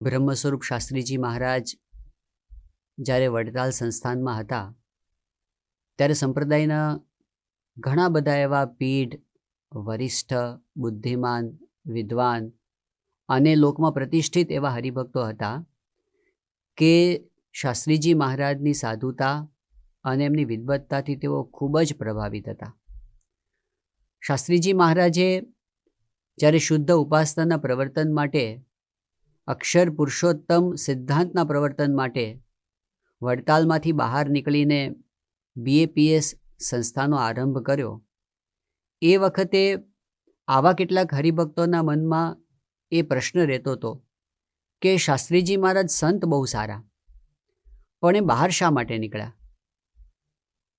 બ્રહ્મ સ્વરૂપ શાસ્ત્રીજી મહારાજ જ્યારે વડતાલ સંસ્થાનમાં હતા ત્યારે સંપ્રદાયના ઘણા બધા એવા પીઢ, વરિષ્ઠ, બુદ્ધિમાન, વિદ્વાન અને લોકમાં પ્રતિષ્ઠિત એવા હરિભક્તો હતા કે શાસ્ત્રીજી મહારાજની સાધુતા અને એમની વિદ્વત્તાથી તેઓ ખૂબ જ પ્રભાવિત હતા. શાસ્ત્રીજી મહારાજે જ્યારે શુદ્ધ ઉપાસનાના પ્રવર્તન માટે, અક્ષર પુરુષોત્તમ સિદ્ધાંતના પ્રવર્તન માટે વડતાલમાંથી બહાર નીકળીને BAPS સંસ્થાનો આરંભ કર્યો, એ વખતે આવા કેટલાક હરિભક્તોના મનમાં એ પ્રશ્ન રહેતો હતો કે શાસ્ત્રીજી મહારાજ સંત બહુ સારા, પણ એ બહાર શા માટે નીકળ્યા?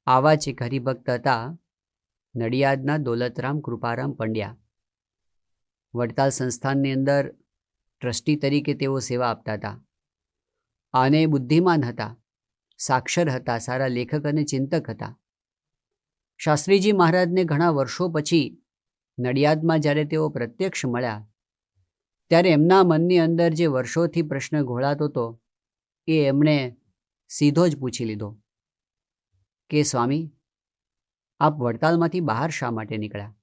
આવા જ એક હરિભક્ત હતા નડિયાદના દોલતરામ કૃપારામ પંડ્યા. વડતાલ સંસ્થાનની અંદર ટ્રસ્ટી તરીકે તેઓ સેવા આપતા હતા અને બુદ્ધિમાન હતા, સાક્ષર હતા, સારા લેખક અને ચિંતક હતા. શાસ્ત્રીજી મહારાજને ઘણા વર્ષો પછી નડિયાદમાં જ્યારે તેઓ પ્રત્યક્ષ મળ્યા ત્યારે એમના મનની અંદર જે વર્ષોથી પ્રશ્ન ઘોળાતો હતો એ એમણે સીધો જ પૂછી લીધો કે સ્વામી, આપ વડતાલમાંથી બહાર શા માટે નીકળ્યા?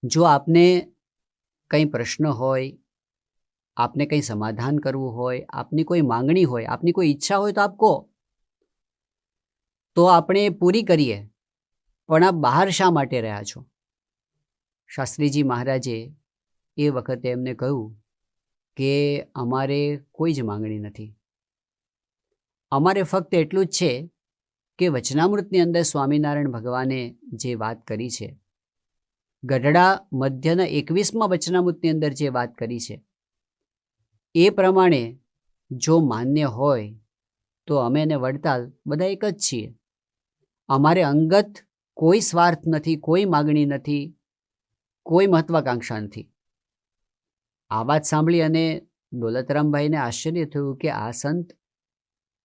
જો આપને કંઈ પ્રશ્ન હોય, આપને કંઈ સમાધાન કરવું હોય, આપની કોઈ માંગણી હોય, આપની કોઈ ઈચ્છા હોય તો આપ કહો, તો આપણે પૂરી કરીએ, પણ આપ બહાર શા માટે રહ્યા છો? શાસ્ત્રીજી મહારાજે એ વખતે એમને કહ્યું કે અમારે કોઈ જ માંગણી નથી. અમારે ફક્ત એટલું જ છે કે વચનામૃતની અંદર સ્વામિનારાયણ ભગવાને જે વાત કરી છે, ગઢડા મધ્યના 21મા વચનામૃતની અંદર જે વાત કરી છે, એ પ્રમાણે જો માન્ય હોય તો અમે અને વડતાલ બધા એક જ છીએ. અમારે અંગત કોઈ સ્વાર્થ નથી, કોઈ માગણી નથી, કોઈ મહત્વાકાંક્ષા નથી. આ વાત સાંભળી અને દોલતરામભાઈને આશ્ચર્ય થયું કે આ સંત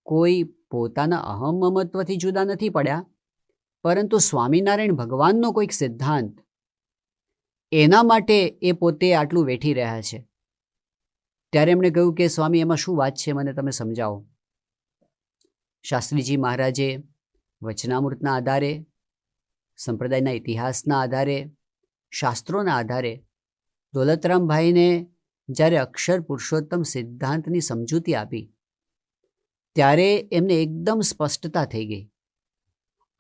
કોઈ પોતાના અહમ મમત્વથી જુદા નથી પડ્યા, પરંતુ સ્વામિનારાયણ ભગવાનનો કોઈક સિદ્ધાંત, એના માટે એ પોતે આટલું વેઠી રહ્યા છે. ત્યારે એમણે કહ્યું કે સ્વામી, એમાં શું વાત છે, મને તમે સમજાવો. શાસ્ત્રીજી મહારાજે વચનામૃતના આધારે, સંપ્રદાયના ઇતિહાસના આધારે, શાસ્ત્રોના આધારે દોલતરામભાઈને જ્યારે અક્ષર પુરુષોત્તમ સિદ્ધાંતની સમજૂતી આપી ત્યારે એમને એકદમ સ્પષ્ટતા થઈ ગઈ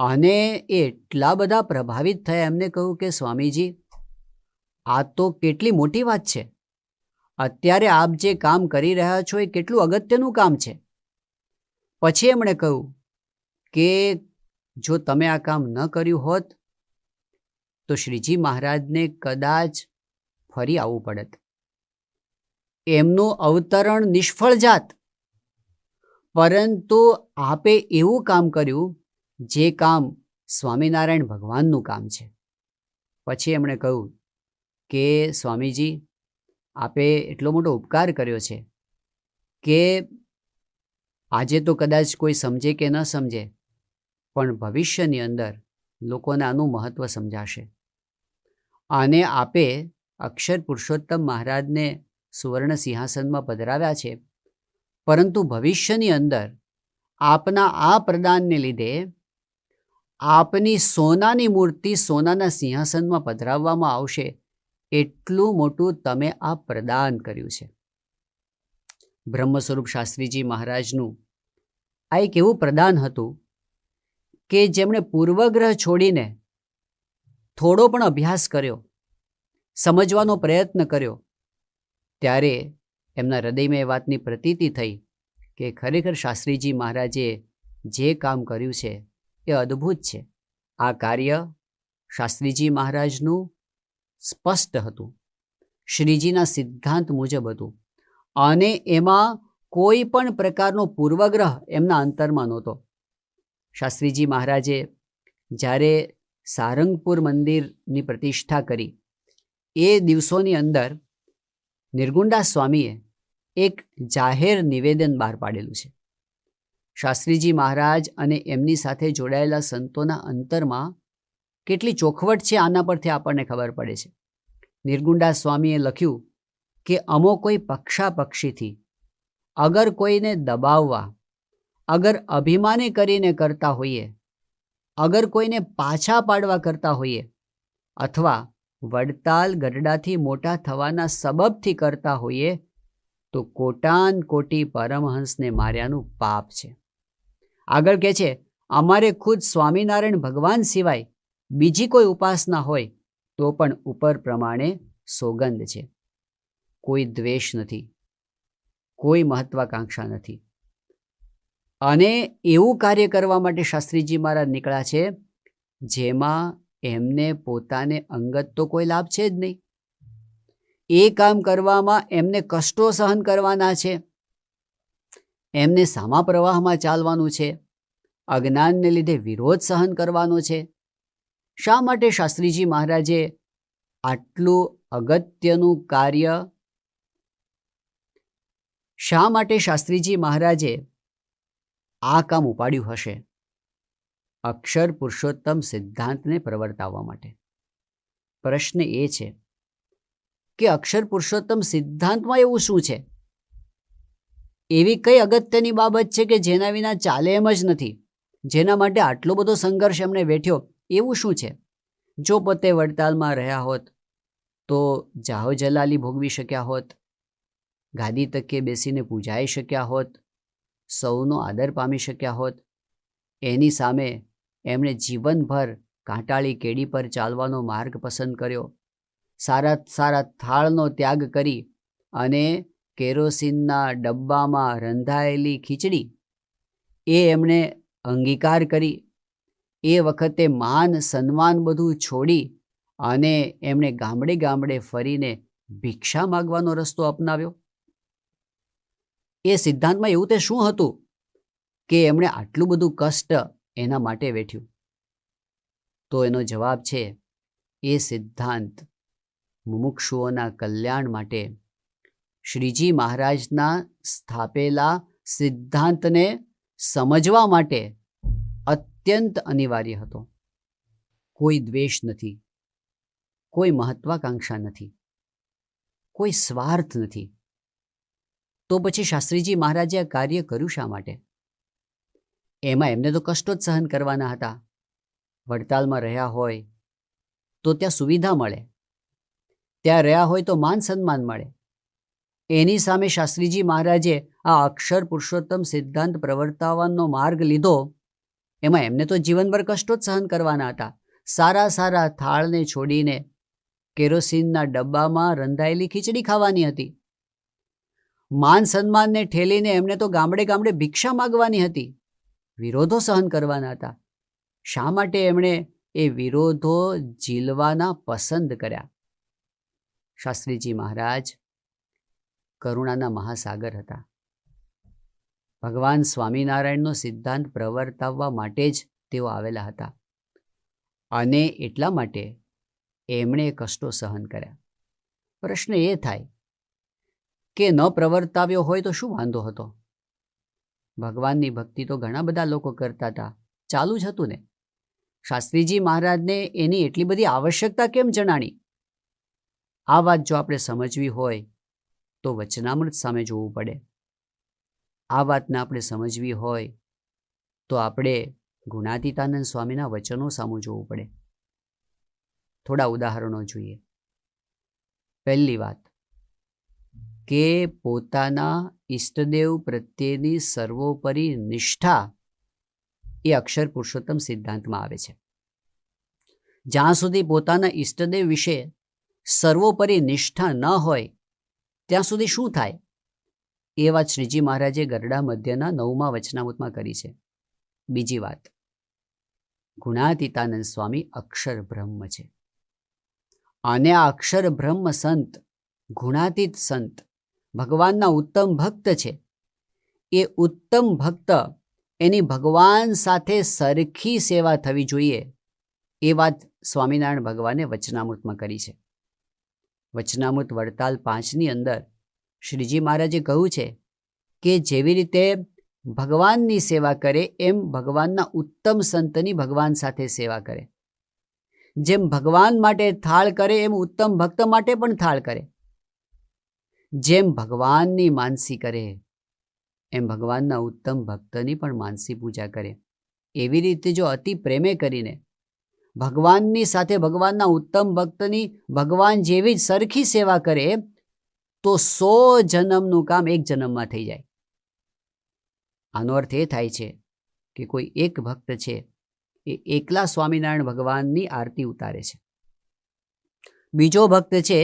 અને એ એટલા બધા પ્રભાવિત થયા. એમને કહ્યું કે સ્વામીજી, આ તો કેટલી મોટી વાત છે. અત્યારે આપ જે કામ કરી રહ્યા છો એ કેટલું અગત્યનું કામ છે. પછી એમણે કહ્યું કે જો તમે આ કામ ન કર્યું હોત તો શ્રીજી મહારાજને કદાચ ફરી આવવું પડત, એમનું અવતરણ નિષ્ફળ જાત, પરંતુ આપે એવું કામ કર્યું જે કામ સ્વામિનારાયણ ભગવાનનું કામ છે. પછી એમણે કહ્યું કે સ્વામીજી, આપે એટલો મોટો ઉપકાર કર્યો છે કે આજે તો કદાચ કોઈ સમજે કે ન સમજે, પણ ભવિષ્યની અંદર લોકોને આનું મહત્ત્વ સમજાશે. અને આપે અક્ષર પુરુષોત્તમ મહારાજને સુવર્ણ સિંહાસનમાં પધરાવ્યા છે, પરંતુ ભવિષ્યની અંદર આપના આ પ્રદાનને લીધે આપની સોનાની મૂર્તિ સોનાના સિંહાસનમાં પધરાવવામાં આવશે. એટલું મોટું તમે આ પ્રદાન કર્યું છે. બ્રહ્મ સ્વરૂપ શાસ્ત્રીજી મહારાજનું આ એક એવું પ્રદાન હતું કે જેમણે પૂર્વગ્રહ છોડીને થોડો પણ અભ્યાસ કર્યો, સમજવાનો પ્રયત્ન કર્યો, ત્યારે એમના હૃદયમાં એ વાતની પ્રતીતિ થઈ કે ખરેખર શાસ્ત્રીજી મહારાજે જે કામ કર્યું છે એ અદ્ભુત છે. આ કાર્ય શાસ્ત્રીજી મહારાજનું સ્પષ્ટ હતું, શ્રીજીના સિદ્ધાંત મુજબ હતું અને એમાં કોઈ પણ પ્રકારનો પૂર્વગ્રહ એમના અંતરમાં નહોતો. શાસ્ત્રીજી મહારાજે જ્યારે સારંગપુર મંદિરની પ્રતિષ્ઠા કરી એ દિવસોની અંદર નિર્ગુંડા સ્વામીએ એક જાહેર નિવેદન બહાર પાડેલું છે. શાસ્ત્રીજી મહારાજ અને એમની સાથે જોડાયેલા સંતોના અંતરમાં કેટલી ચોખવટ છે આના પરથી આપણને ખબર પડે છે. નિર્ગુંડા સ્વામીએ લખ્યું કે અમો કોઈ પક્ષાપક્ષીથી અગર કોઈને દબાવવા, અગર અભિમાને કરીને કરતા હોઈએ, અગર કોઈને પાછા પાડવા કરતા હોઈએ, અથવા વડતાલ ગઢડાથી મોટા થવાના સબબથી કરતા હોઈએ, તો કોટાન કોટી પરમહંસને માર્યાનું પાપ છે. આગળ કહે છે, અમારે ખુદ સ્વામિનારાયણ ભગવાન સિવાય બીજી કોઈ ઉપાસના હોય તો પણ ઉપર પ્રમાણે સોગંદ છે. કોઈ દ્વેષ નથી, કોઈ મહત્વાકાંક્ષા નથી. અને એવું કાર્ય કરવા માટે શાસ્ત્રીજી મહારાજ નીકળ્યા છે જેમાં એમને પોતાને અંગત તો કોઈ લાભ છે જ નહીં. એ કામ કરવામાં એમને કષ્ટો સહન કરવાના છે, એમને સામા પ્રવાહમાં ચાલવાનું છે, અજ્ઞાનને લીધે વિરોધ સહન કરવાનો છે. શા માટે શાસ્ત્રીજી મહારાજે આટલું અગત્યનું કાર્ય, શા માટે શાસ્ત્રીજી મહારાજે આ કામ ઉપાડ્યું હશે? અક્ષર પુરુષોત્તમ સિદ્ધાંતને પ્રવર્તાવવા માટે. પ્રશ્ન એ છે કે અક્ષર પુરુષોત્તમ સિદ્ધાંતમાં એવું શું છે? એવી કઈ અગત્યની બાબત છે કે જેના વિના ચાલે એમ જ નથી? જેના માટે આટલો બધો સંઘર્ષ એમણે વેઠ્યો, એવું શું છે? જો પોતે વડતાલમાં રહ્યા હોત તો જાહો જલાલી ભોગવી શક્યા હોત, ગાદી તકે બેસીને પૂજાઈ શક્યા હોત, સૌનો આદર પામી શક્યા હોત. એની સામે એમણે જીવનભર કાંટાળી કેડી પર ચાલવાનો માર્ગ પસંદ કર્યો. સારા સારા થાળનો ત્યાગ કરી અને કેરોસીનના ડબ્બામાં રંધાયેલી ખીચડી એ એમણે અંગીકાર કરી. એ વખતે માન સન્માન બધું છોડી અને એમણે ગામડે ગામડે ફરીને ભિક્ષા માગવાનો રસ્તો અપનાવ્યો. એ સિદ્ધાંતમાં એવું તે શું હતું કે એમણે આટલું બધું કષ્ટ એના માટે વેઠ્યું? તો એનો જવાબ છે, એ સિદ્ધાંત મુમુક્ષુઓના કલ્યાણ માટે શ્રીજી મહારાજના સ્થાપેલા સિદ્ધાંતને સમજવા માટે અત્યંત અનિવાર્ય હતો. કોઈ દ્વેષ નથી, કોઈ મહત્વાકાંક્ષા નથી, કોઈ સ્વાર્થ નથી. તો પછી શાસ્ત્રીજી મહારાજે આ કાર્ય કર્યું શા માટે? એમાં એમને તો કષ્ટો જ સહન કરવાના હતા. વડતાલમાં રહ્યા હોય તો ત્યાં સુવિધા મળે, ત્યાં રહ્યા હોય તો માન સન્માન મળે. એની સામે શાસ્ત્રીજી મહારાજે આ અક્ષર પુરુષોત્તમ સિદ્ધાંત પ્રવર્તાવવાનો માર્ગ લીધો. એમાં એમને તો જીવનભર કષ્ટો જ સહન કરવાના હતા. સારા સારા થાળને છોડીને કેરોસીનના ડબ્બામાં રંધાયેલી ખીચડી ખાવાની હતી. માન સન્માનને ઠેલીને એમને તો ગામડે ગામડે ભિક્ષા માગવાની હતી. વિરોધો સહન કરવાના હતા. શા માટે એમણે એ વિરોધો ઝીલવાના પસંદ કર્યા? શાસ્ત્રીજી મહારાજ કરુણાના મહાસાગર હતા. ભગવાન સ્વામિનારાયણનો સિદ્ધાંત પ્રવર્તાવવા માટે જ તેઓ આવેલા હતા અને એટલા માટે એમણે કષ્ટો સહન કર્યા. પ્રશ્ન એ થાય કે ન પ્રવર્તાવ્યો હોય તો શું વાંધો હતો? ભગવાનની ભક્તિ તો ઘણા બધા લોકો કરતા હતા, ચાલુ જ હતું ને. શાસ્ત્રીજી મહારાજને એની એટલી બધી આવશ્યકતા કેમ જણાણી? આ વાત જો આપણે સમજવી હોય તો વચનામૃત સામે જોવું પડે. આ વાતને આપણે સમજવી હોય તો આપણે ગુણાતીતાનંદ સ્વામીના વચનો સામું જોવું પડે. થોડા ઉદાહરણો જોઈએ. પહેલી વાત કે પોતાના ઈષ્ટદેવ પ્રત્યેની સર્વોપરી નિષ્ઠા એ અક્ષર પુરુષોત્તમ સિદ્ધાંતમાં આવે છે. જ્યાં સુધી પોતાના ઈષ્ટદેવ વિશે સર્વોપરી નિષ્ઠા ન હોય ત્યાં સુધી શું થાય? એ વાત શ્રીજી મહારાજે ગરડા મધ્યના 9મા વચનામૃતમાં કરી છે. બીજી વાત, ગુણાતીતાનંદ સ્વામી અક્ષર બ્રહ્મ છે અને આ અક્ષર બ્રહ્મ સંત, ગુણાતીત સંત, ભગવાનના ઉત્તમ ભક્ત છે. એ ઉત્તમ ભક્ત એની ભગવાન સાથે સરખી સેવા થવી જોઈએ એ વાત સ્વામિનારાયણ ભગવાને વચનામૃતમાં કરી છે. વચનામૃત વડતાલ 5ની અંદર શ્રીજી મહારાજે કહ્યું છે કે જેવી રીતે ભગવાનની સેવા કરે એમ ભગવાનના ઉત્તમ સંતની ભગવાન સાથે સેવા કરે. જેમ ભગવાન માટે થાળ કરે એમ ઉત્તમ ભક્ત માટે પણ થાળ કરે. જેમ ભગવાનની માનસી કરે એમ ભગવાનના ઉત્તમ ભક્તની પણ માનસી પૂજા કરે. એવી રીતે જો અતિ પ્રેમે કરીને ભગવાનની સાથે ભગવાનના ઉત્તમ ભક્તની ભગવાન જેવી જ સરખી સેવા કરે તો 100 જન્મનું કામ એક જન્મમાં થઈ જાય. આનો અર્થ એ થાય છે કે કોઈ એક ભક્ત છે એ એકલા સ્વામિનારાયણ ભગવાનની આરતી ઉતારે છે. બીજો ભક્ત છે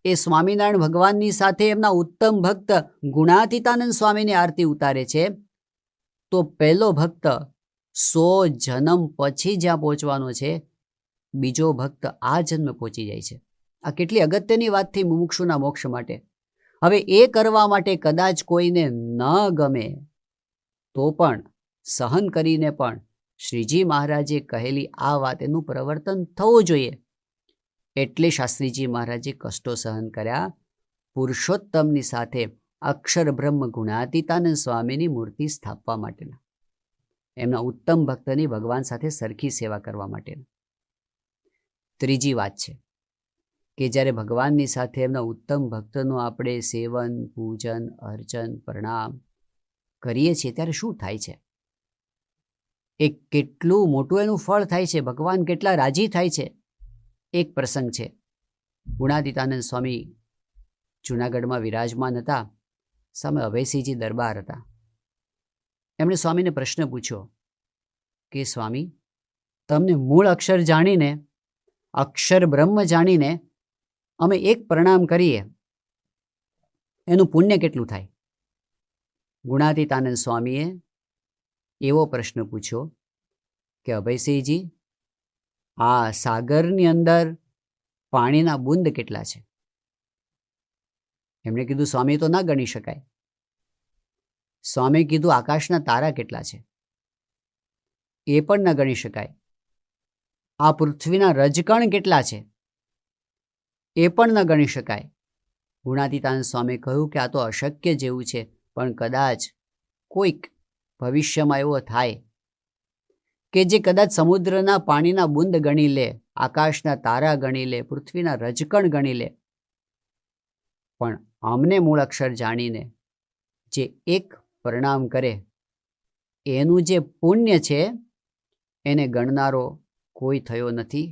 એ સ્વામિનારાયણ ભગવાનની સાથે એમના ઉત્તમ ભક્ત ગુણાતીતાનંદ સ્વામીની આરતી ઉતારે છે. તો પહેલો ભક્ત 100 જન્મ પછી જ્યાં પહોંચવાનો છે, બીજો ભક્ત આ જન્મ પહોંચી જાય છે. આ કેટલી અગત્યની વાત થઈ મુમુક્ષુના મોક્ષ માટે. હવે એ કરવા માટે કદાચ કોઈને ન ગમે તો પણ સહન કરીને પણ શ્રીજી મહારાજે કહેલી આ વાત એનું પ્રવર્તન થવું જોઈએ. એટલે શાસ્ત્રીજી મહારાજે કષ્ટો સહન કર્યા પુરુષોત્તમની સાથે અક્ષર બ્રહ્મ ગુણાતીતાનંદ સ્વામીની મૂર્તિ સ્થાપવા માટેના, એમના ઉત્તમ ભક્તની ભગવાન સાથે સરખી સેવા કરવા માટેના. ત્રીજી વાત છે કે જ્યારે ભગવાનની સાથે એમના ઉત્તમ ભક્તનું આપણે સેવન, પૂજન, અર્ચન, પ્રણામ કરીએ છીએ ત્યારે શું થાય છે? એક કેટલું મોટું એનું ફળ થાય છે, ભગવાન કેટલા રાજી થાય છે. એક પ્રસંગ છે, ગુણાતીતાનંદ સ્વામી જૂનાગઢમાં વિરાજમાન હતા, સામે અભયસિંહજી દરબાર હતા. એમણે સ્વામીને પ્રશ્ન પૂછ્યો કે સ્વામી, તમને મૂળ અક્ષર જાણીને, અક્ષર બ્રહ્મ જાણીને અમે એક પ્રણામ કરીએ એનું પુણ્ય કેટલું થાય? ગુણાતીતાનંદ સ્વામીએ એવો પ્રશ્ન પૂછ્યો કે અભયસિંહજી, આ સાગરની અંદર પાણીના બુંદ કેટલા છે? એમણે કીધું સ્વામી તો ના ગણી શકાય. સ્વામી કીધું આકાશના તારા કેટલા છે? એ પણ ન ગણી શકાય. આ પૃથ્વીના રજકણ કેટલા છે? એ પણ ન ગણી શકાય. ગુણાતીતાનંદ સ્વામી કહ્યું કે આ તો અશક્ય જેવું છે, પણ કદાચ કોઈક ભવિષ્યમાં એવો થાય કે જે કદાચ સમુદ્રના પાણીના બુંદ ગણી લે, આકાશના તારા ગણી લે, પૃથ્વીના રજકણ ગણી લે, પણ અમને મૂળ અક્ષર જાણીને જે એક પ્રણામ કરે એનું જે પુણ્ય છે એને ગણનારો કોઈ થયો નથી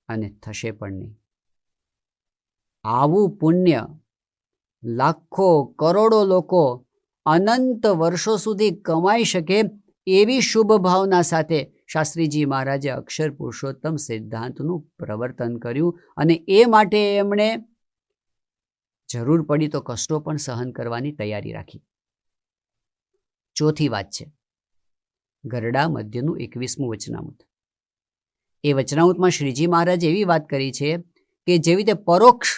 અને થશે પણ નહીં. આવું પુણ્ય લાખો કરોડો લોકો અનંત વર્ષો સુધી કમાઈ શકે એવી શુભ ભાવના સાથે શાસ્ત્રીજી મહારાજે અક્ષર પુરુષોત્તમ સિદ્ધાંતનું પ્રવર્તન કર્યું અને એ માટે એમણે જરૂર પડી તો કષ્ટો પણ સહન કરવાની તૈયારી રાખી. ચોથી વાત છે ગરડા મધ્યનું 21મું વચનામૃત. એ વચનામૃતમાં શ્રીજી મહારાજે એવી વાત કરી છે કે જેવી રીતે પરોક્ષ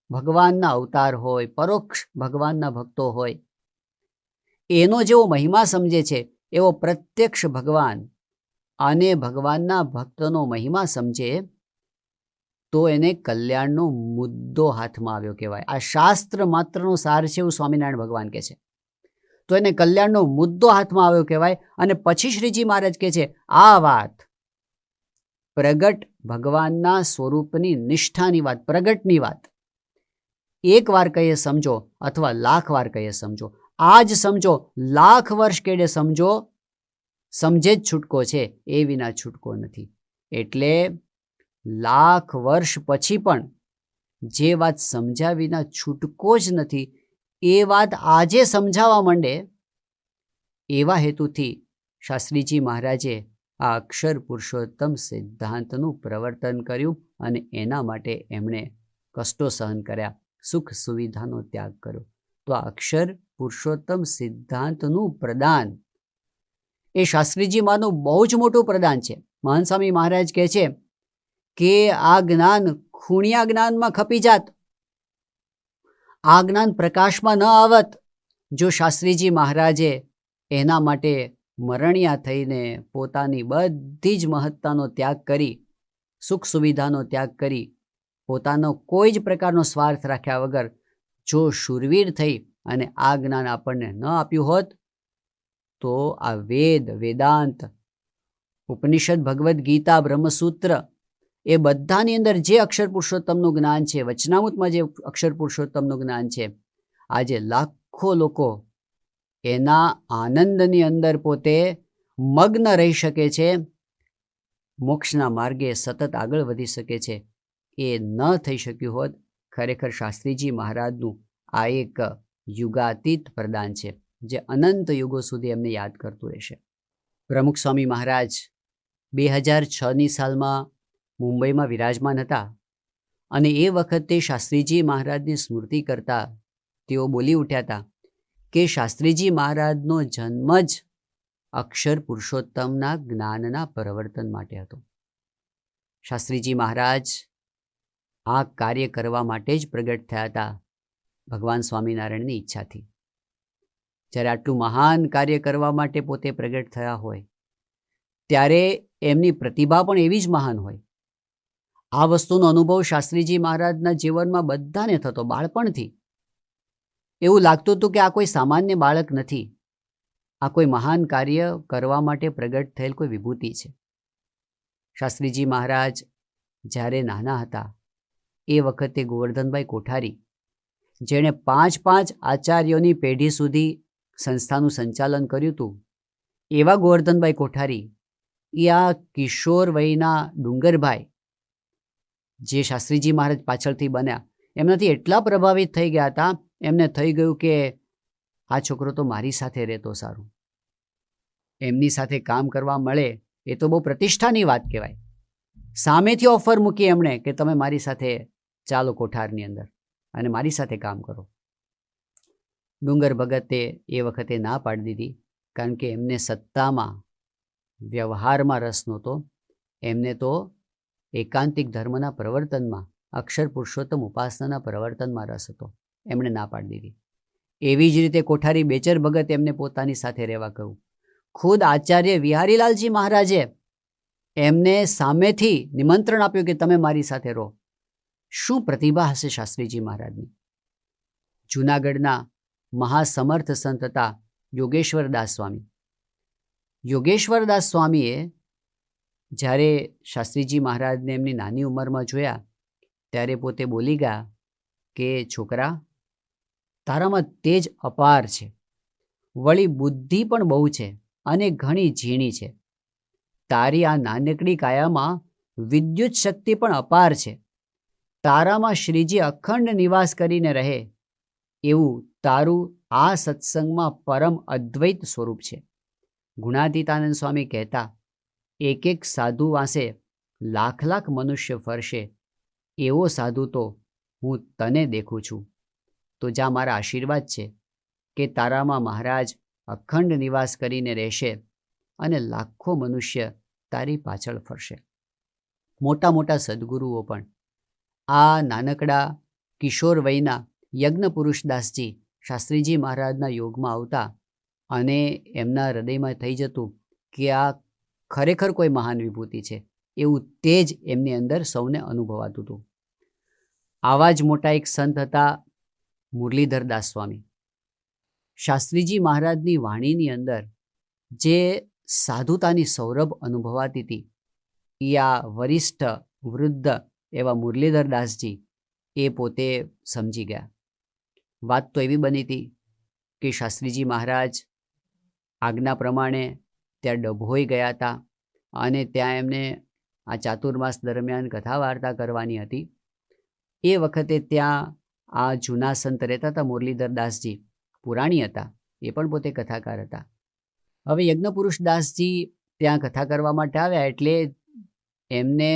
ભગવાનના અવતાર હોય, પરોક્ષ ભગવાનના ભક્તો હોય, એનો જેવો મહિમા સમજે છે એવો પ્રત્યક્ષ ભગવાન અને ભગવાનના ભક્તનો મહિમા સમજે તો એને કલ્યાણનો મુદ્દો હાથમાં આવ્યો કહેવાય. આ શાસ્ત્ર માત્રનો સાર છે એવું સ્વામિનારાયણ ભગવાન કહે છે. તો એને કલ્યાણનો મુદ્દો હાથમાં આવ્યો કહેવાય. અને પછી શ્રીજી મહારાજ કહે છે આ વાત પ્રગટ ભગવાનના સ્વરૂપની નિષ્ઠાની વાત, પ્રગટની વાત. એક વાર કહીએ સમજો અથવા લાખ વાર કહીએ સમજો, આજ સમજો, લાખ વર્ષ કેડે સમજો, સમજે જ છૂટકો છે, એ વિના છૂટકો નથી. એટલે લાખ વર્ષ પછી પણ જે વાત સમજ્યા વિના છૂટકો જ નથી એ વાત આજે સમજાવવા માંડે એવા હેતુથી શાસ્ત્રીજી મહારાજે આ અક્ષર પુરુષોત્તમ સિદ્ધાંતનું પ્રવર્તન કર્યું અને એના માટે એમણે કષ્ટો સહન કર્યા, સુખ સુવિધાનો ત્યાગ કર્યો. તો આ અક્ષર પુરુષોત્તમ સિદ્ધાંતનું પ્રદાન એ શાસ્ત્રીજી માનું બહુ જ મોટું પ્રદાન છે. મહાન સ્વામી મહારાજ કહે છે કે આ જ્ઞાન ખૂણિયા જ્ઞાનમાં ખપી જાત, આ જ્ઞાન પ્રકાશમાં ન આવત જો શાસ્ત્રીજી મહારાજે એના માટે મરણિયા થઈને પોતાની બધી જ મહત્તાનો ત્યાગ કરી, સુખ સુવિધાનો ત્યાગ કરી, પોતાનો કોઈ જ પ્રકારનો સ્વાર્થ રાખ્યા વગર જો શૂરવીર થઈ અને આ જ્ઞાન આપણને ન આપ્યું હોત તો આ વેદ, વેદાંત, ઉપનિષદ, ભગવદ્ ગીતા, બ્રહ્મસૂત્ર એ બધાની અંદર જે અક્ષર પુરુષોત્તમનું જ્ઞાન છે, વચનામૃતમાં જે અક્ષર પુરુષોત્તમનું જ્ઞાન છે, આજે લાખો લોકો એના આનંદની અંદર પોતે મગ્ન રહી શકે છે, મોક્ષના માર્ગે સતત આગળ વધી શકે છે. એ ન થઈ શક્યું હોત. ખરેખર શાસ્ત્રીજી મહારાજનું આ એક યુગાતીત પ્રદાન છે, જે અનંત યુગો સુધી એમને યાદ કરતું રહેશે. પ્રમુખ સ્વામી મહારાજ 2006ની સાલમાં મુંબઈમાં વિરાજમાન હતા અને એ વખતે શાસ્ત્રીજી મહારાજની સ્મૃતિ કરતા તેઓ બોલી ઉઠ્યા હતા કે શાસ્ત્રીજી મહારાજનો જન્મ જ અક્ષર પુરુષોત્તમના જ્ઞાનના પરિવર્તન માટે હતો. શાસ્ત્રીજી મહારાજ આ કાર્ય કરવા માટે જ પ્રગટ થયા હતા, ભગવાન સ્વામિનારાયણની ઈચ્છાથી. જ્યારે આટલું મહાન કાર્ય કરવા માટે પોતે પ્રગટ થયા હોય ત્યારે એમની પ્રતિભા પણ એવી જ મહાન હોય. આ વસ્તુનો અનુભવ શાસ્ત્રીજી મહારાજના જીવનમાં બધાને થતો. બાળપણથી એવું લાગતું હતું કે આ કોઈ સામાન્ય બાળક નથી, આ કોઈ મહાન કાર્ય કરવા માટે પ્રગટ થયેલ કોઈ વિભૂતિ છે. શાસ્ત્રીજી મહારાજ જ્યારે નાના હતા એ વખતે ગોવર્ધનભાઈ કોઠારી, જેણે 5 આચાર્યોની પેઢી સુધી સંસ્થાનું સંચાલન કર્યું હતું, એવા ગોવર્ધનભાઈ કોઠારી એ આ કિશોર વયના ડુંગરભાઈ, જે શાસ્ત્રીજી મહારાજ પાછળથી બન્યા, એમનાથી એટલા પ્રભાવિત થઈ ગયા હતા. એમને થઈ ગયું કે આ છોકરો તો મારી સાથે રહેતો સારું, એમની સાથે કામ કરવા મળે એ તો બહુ પ્રતિષ્ઠાની વાત કહેવાય. સામેથી ઓફર મૂકી એમણે કે તમે મારી સાથે ચાલો કોઠારની અંદર અને મારી સાથે કામ કરો. ડુંગર ભગતે એ વખતે ના પાડી દીધી, કારણ કે એમને સત્તામાં, વ્યવહારમાં રસ નહોતો. એમને તો એકાંતિક ધર્મના પ્રવર્તનમાં, અક્ષર પુરુષોત્તમ ઉપાસનાના પ્રવર્તનમાં રસ હતો. એમણે ના પાડી દીધી. એવી જ રીતે કોઠારી બેચર ભગત એમને પોતાની સાથે રહેવા કહ્યું. ખુદ આચાર્ય વિહારીલાલજી મહારાજે એમને સામેથી નિમંત્રણ આપ્યું કે તમે મારી સાથે રહો. શું પ્રતિભા હશે શાસ્ત્રીજી મહારાજની! જૂનાગઢના મહાસમર્થ સંત હતા યોગેશ્વરદાસ સ્વામી. યોગેશ્વરદાસ સ્વામીએ જ્યારે શાસ્ત્રીજી મહારાજને એમની નાની ઉંમરમાં જોયા ત્યારે પોતે બોલી ગયા કે છોકરા, તારામાં તેજ અપાર છે, વળી બુદ્ધિ પણ બહુ છે અને ઘણી ઝીણી છે. તારી આ નાનકડી કાયામાં વિદ્યુત શક્તિ પણ અપાર છે. તારામાં શ્રીજી અખંડ નિવાસ કરીને રહે એવું તારું આ સત્સંગમાં પરમ અદ્વૈત સ્વરૂપ છે. ગુણાતીતાનંદ સ્વામી કહેતા, એક એક સાધુ વાંસે લાખ મનુષ્ય ફરશે, એવો સાધુ તો હું તને દેખું છું. તો જ્યાં મારા આશીર્વાદ છે કે તારામાં મહારાજ અખંડ નિવાસ કરીને રહેશે અને લાખો મનુષ્ય તારી પાછળ ફરશે. મોટા મોટા સદગુરુઓ પણ આ નાનકડા કિશોર વયના યજ્ઞ પુરુષદાસજી શાસ્ત્રીજી મહારાજના યોગમાં આવતા અને એમના હૃદયમાં થઈ જતું કે આ ખરેખર કોઈ મહાન વિભૂતિ છે, એવું તેજ એમની અંદર સૌને અનુભવાતું હતું. આવા જ મોટા એક સંત હતા મુરલીધરદાસ સ્વામી. શાસ્ત્રીજી મહારાજની વાણીની અંદર જે સાધુતાની સૌરભ અનુભવાતી હતી એ આ વરિષ્ઠ વૃદ્ધ એવા મુરલીધરદાસજી એ પોતે સમજી ગયા. વાત તો એવી બની હતી કે શાસ્ત્રીજી મહારાજ આજ્ઞા પ્રમાણે ત્યાં ડભોઈ ગયા હતા અને ત્યાં એમને આ ચાતુર્માસ દરમિયાન કથા વાર્તા કરવાની હતી. એ વખતે ત્યાં આ જૂના સંત રહેતા હતા મુરલીધરદાસજી, પુરાણી હતા, એ પણ પોતે કથાકાર હતા. હવે યજ્ઞપુરુષદાસજી ત્યાં કથા કરવા માટે આવ્યા એટલે એમને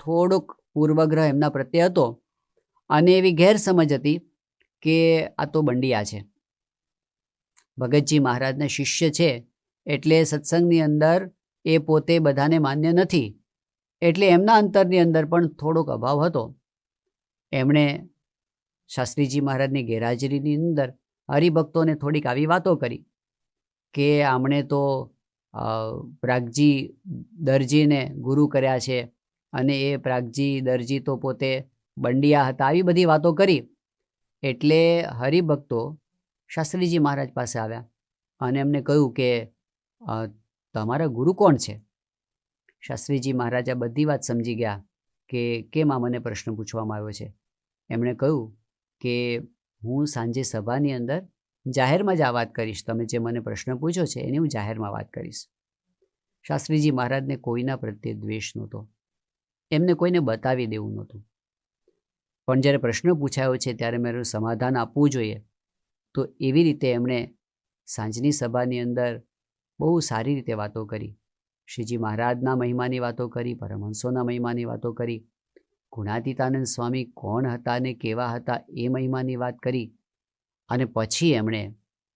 થોડોક પૂર્વગ્રહ એમના પ્રત્યે હતો અને એવી ગેરસમજ હતી કે આ તો બંડિયા છે, ભગતજી મહારાજના શિષ્ય છે, એટલે સત્સંગની અંદર એ પોતે બધાને માન્ય નથી, એટલે એમના અંતરની અંદર પણ થોડોક અભાવ હતો. એમણે શાસ્ત્રીજી મહારાજની ગેરહાજરીની અંદર હરિભક્તોને થોડીક આવી વાતો કરી કે આમણે તો પ્રાગજી દરજીને ગુરુ કર્યા છે અને એ પ્રાગજી દરજી તો પોતે બંડિયા હતા, આવી બધી વાતો કરી. એટલે હરિભક્તો શાસ્ત્રીજી મહારાજ પાસે આવ્યા અને એમને કહ્યું કે તમારા ગુરુ કોણ છે? શાસ્ત્રીજી મહારાજ આ બધી વાત સમજી ગયા કે કેમ આ મને પ્રશ્ન પૂછવામાં આવ્યો છે. એમણે કહ્યું કે હું સાંજે સભાની અંદર જાહેરમાં જ આ વાત કરીશ. તમે જે મને પ્રશ્ન પૂછ્યો છે એની હું જાહેરમાં વાત કરીશ. શાસ્ત્રીજી મહારાજને કોઈના પ્રત્યે દ્વેષ નહોતો. એમને કોઈને બતાવી દેવું નહોતું. પણ જ્યારે પ્રશ્ન પૂછાયો છે ત્યારે મારું સમાધાન આપવું જોઈએ, તો એવી રીતે એમણે સાંજની સભાની અંદર બહુ સારી રીતે વાતો કરી. શ્રીજી મહારાજના મહિમાની વાતો કરી, પરમહંસોના મહિમાની વાતો કરી, ગુણાતીતાનંદ સ્વામી કોણ હતા ને કેવા હતા એ મહિમાની વાત કરી. અને પછી એમણે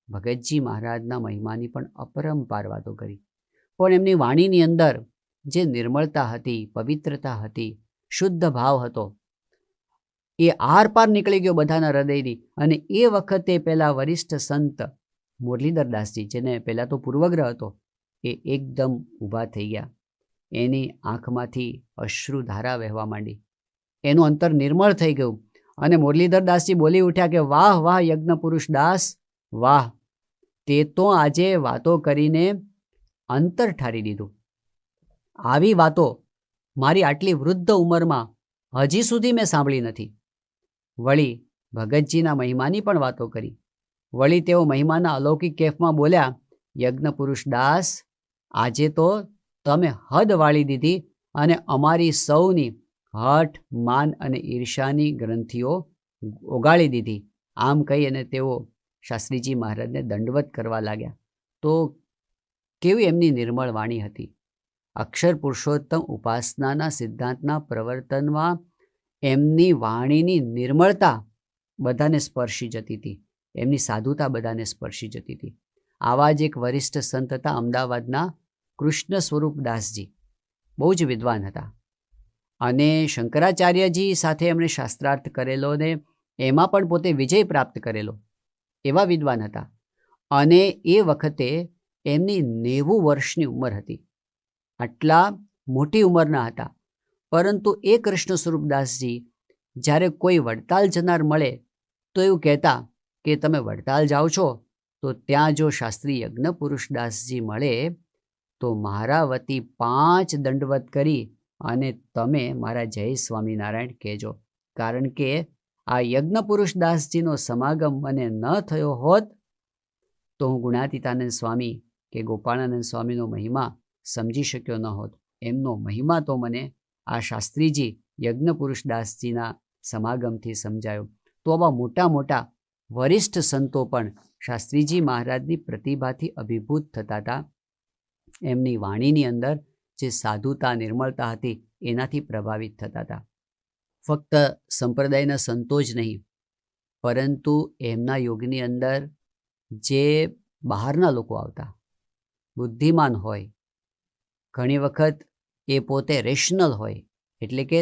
ભગતજી મહારાજના મહિમાની પણ અપરંપાર વાતો કરી. પણ એમની વાણીની અંદર જે નિર્મળતા હતી, પવિત્રતા હતી, શુદ્ધ ભાવ હતો, એ આરપાર નીકળી ગયો બધાના હૃદયની. અને એ વખતે પેલા વરિષ્ઠ સંત મુરલીધરદાસજી, જેને પહેલાં તો પૂર્વગ્રહ હતો, એ એકદમ ઊભા થઈ ગયા. એની આંખમાંથી અશ્રુધારા વહેવા માંડી. એનું અંતર નિર્મળ થઈ ગયું. અને મુરલીધરદાસજી બોલી ઉઠ્યા કે વાહ વાહ યજ્ઞ પુરુષ દાસ, વાહ, તે તો આજે વાતો કરીને અંતર ઠારી દીધું. આવી વાતો મારી આટલી વૃદ્ધ ઉંમરમાં હજી સુધી મેં સાંભળી નથી. વળી ભગતજીના મહિમાની પણ વાતો કરી. વળી તેઓ મહિમાના અલૌકિક કેફમાં બોલ્યા, યજ્ઞ પુરુષ દાસ, આજે તો તમે હદ વાળી દીધી અને અમારી સૌની હઠ, માન અને ઈર્ષાની ગ્રંથિઓ ઓગાળી દીધી. આમ કહી અને તેઓ શાસ્ત્રીજી મહારાજને દંડવત કરવા લાગ્યા. તો કેવી એમની નિર્મળ વાણી હતી. અક્ષર પુરુષોત્તમ ઉપાસનાના સિદ્ધાંતના પ્રવર્તનમાં એમની વાણીની નિર્મળતા બધાને સ્પર્શી જતી હતી. એમની સાધુતા બધાને સ્પર્શી જતી હતી. આવા જ એક વરિષ્ઠ સંત હતા અમદાવાદના કૃષ્ણ સ્વરૂપદાસજી. બહુ જ વિદ્વાન હતા અને શંકરાચાર્યજી સાથે એમણે શાસ્ત્રાર્થ કરેલો ને એમાં પણ પોતે વિજય પ્રાપ્ત કરેલો એવા વિદ્વાન હતા. અને એ વખતે એમની 90 વર્ષની ઉંમર હતી. આટલા મોટી ઉંમરના હતા. પરંતુ એ કૃષ્ણ સ્વરૂપદાસજી જ્યારે કોઈ વડતાલ જનાર મળે તો એવું કહેતા કે તમે વડતાલ જાઓ છો તો ત્યાં જો શાસ્ત્રી યજ્ઞ પુરુષદાસજી મળે તો મારા વતી 5 દંડવત કરી અને તમે મારા જય સ્વામિનારાયણ કહેજો. કારણ કે આ યજ્ઞ પુરુષદાસજીનો સમાગમ મને ન થયો હોત તો હું ગુણાતીતાનંદ સ્વામી કે ગોપાળાનંદ સ્વામીનો મહિમા સમજી શક્યો ન હોત. એમનો મહિમા તો મને આ શાસ્ત્રીજી યજ્ઞ પુરુષદાસજીના સમાગમથી સમજાયો. તો આવા મોટા મોટા વરિષ્ઠ સંતો પણ શાસ્ત્રીજી મહારાજની પ્રતિભાથી અભિભૂત થતા હતા. એમની વાણીની અંદર જે સાધુતા, નિર્મળતા હતી એનાથી પ્રભાવિત થતા હતા. ફક્ત સંપ્રદાયના સંતો જ નહીં, પરંતુ એમના યોગની અંદર જે બહારના લોકો આવતા, બુદ્ધિમાન હોય, ઘણી વખત એ પોતે રેશનલ હોય, એટલે કે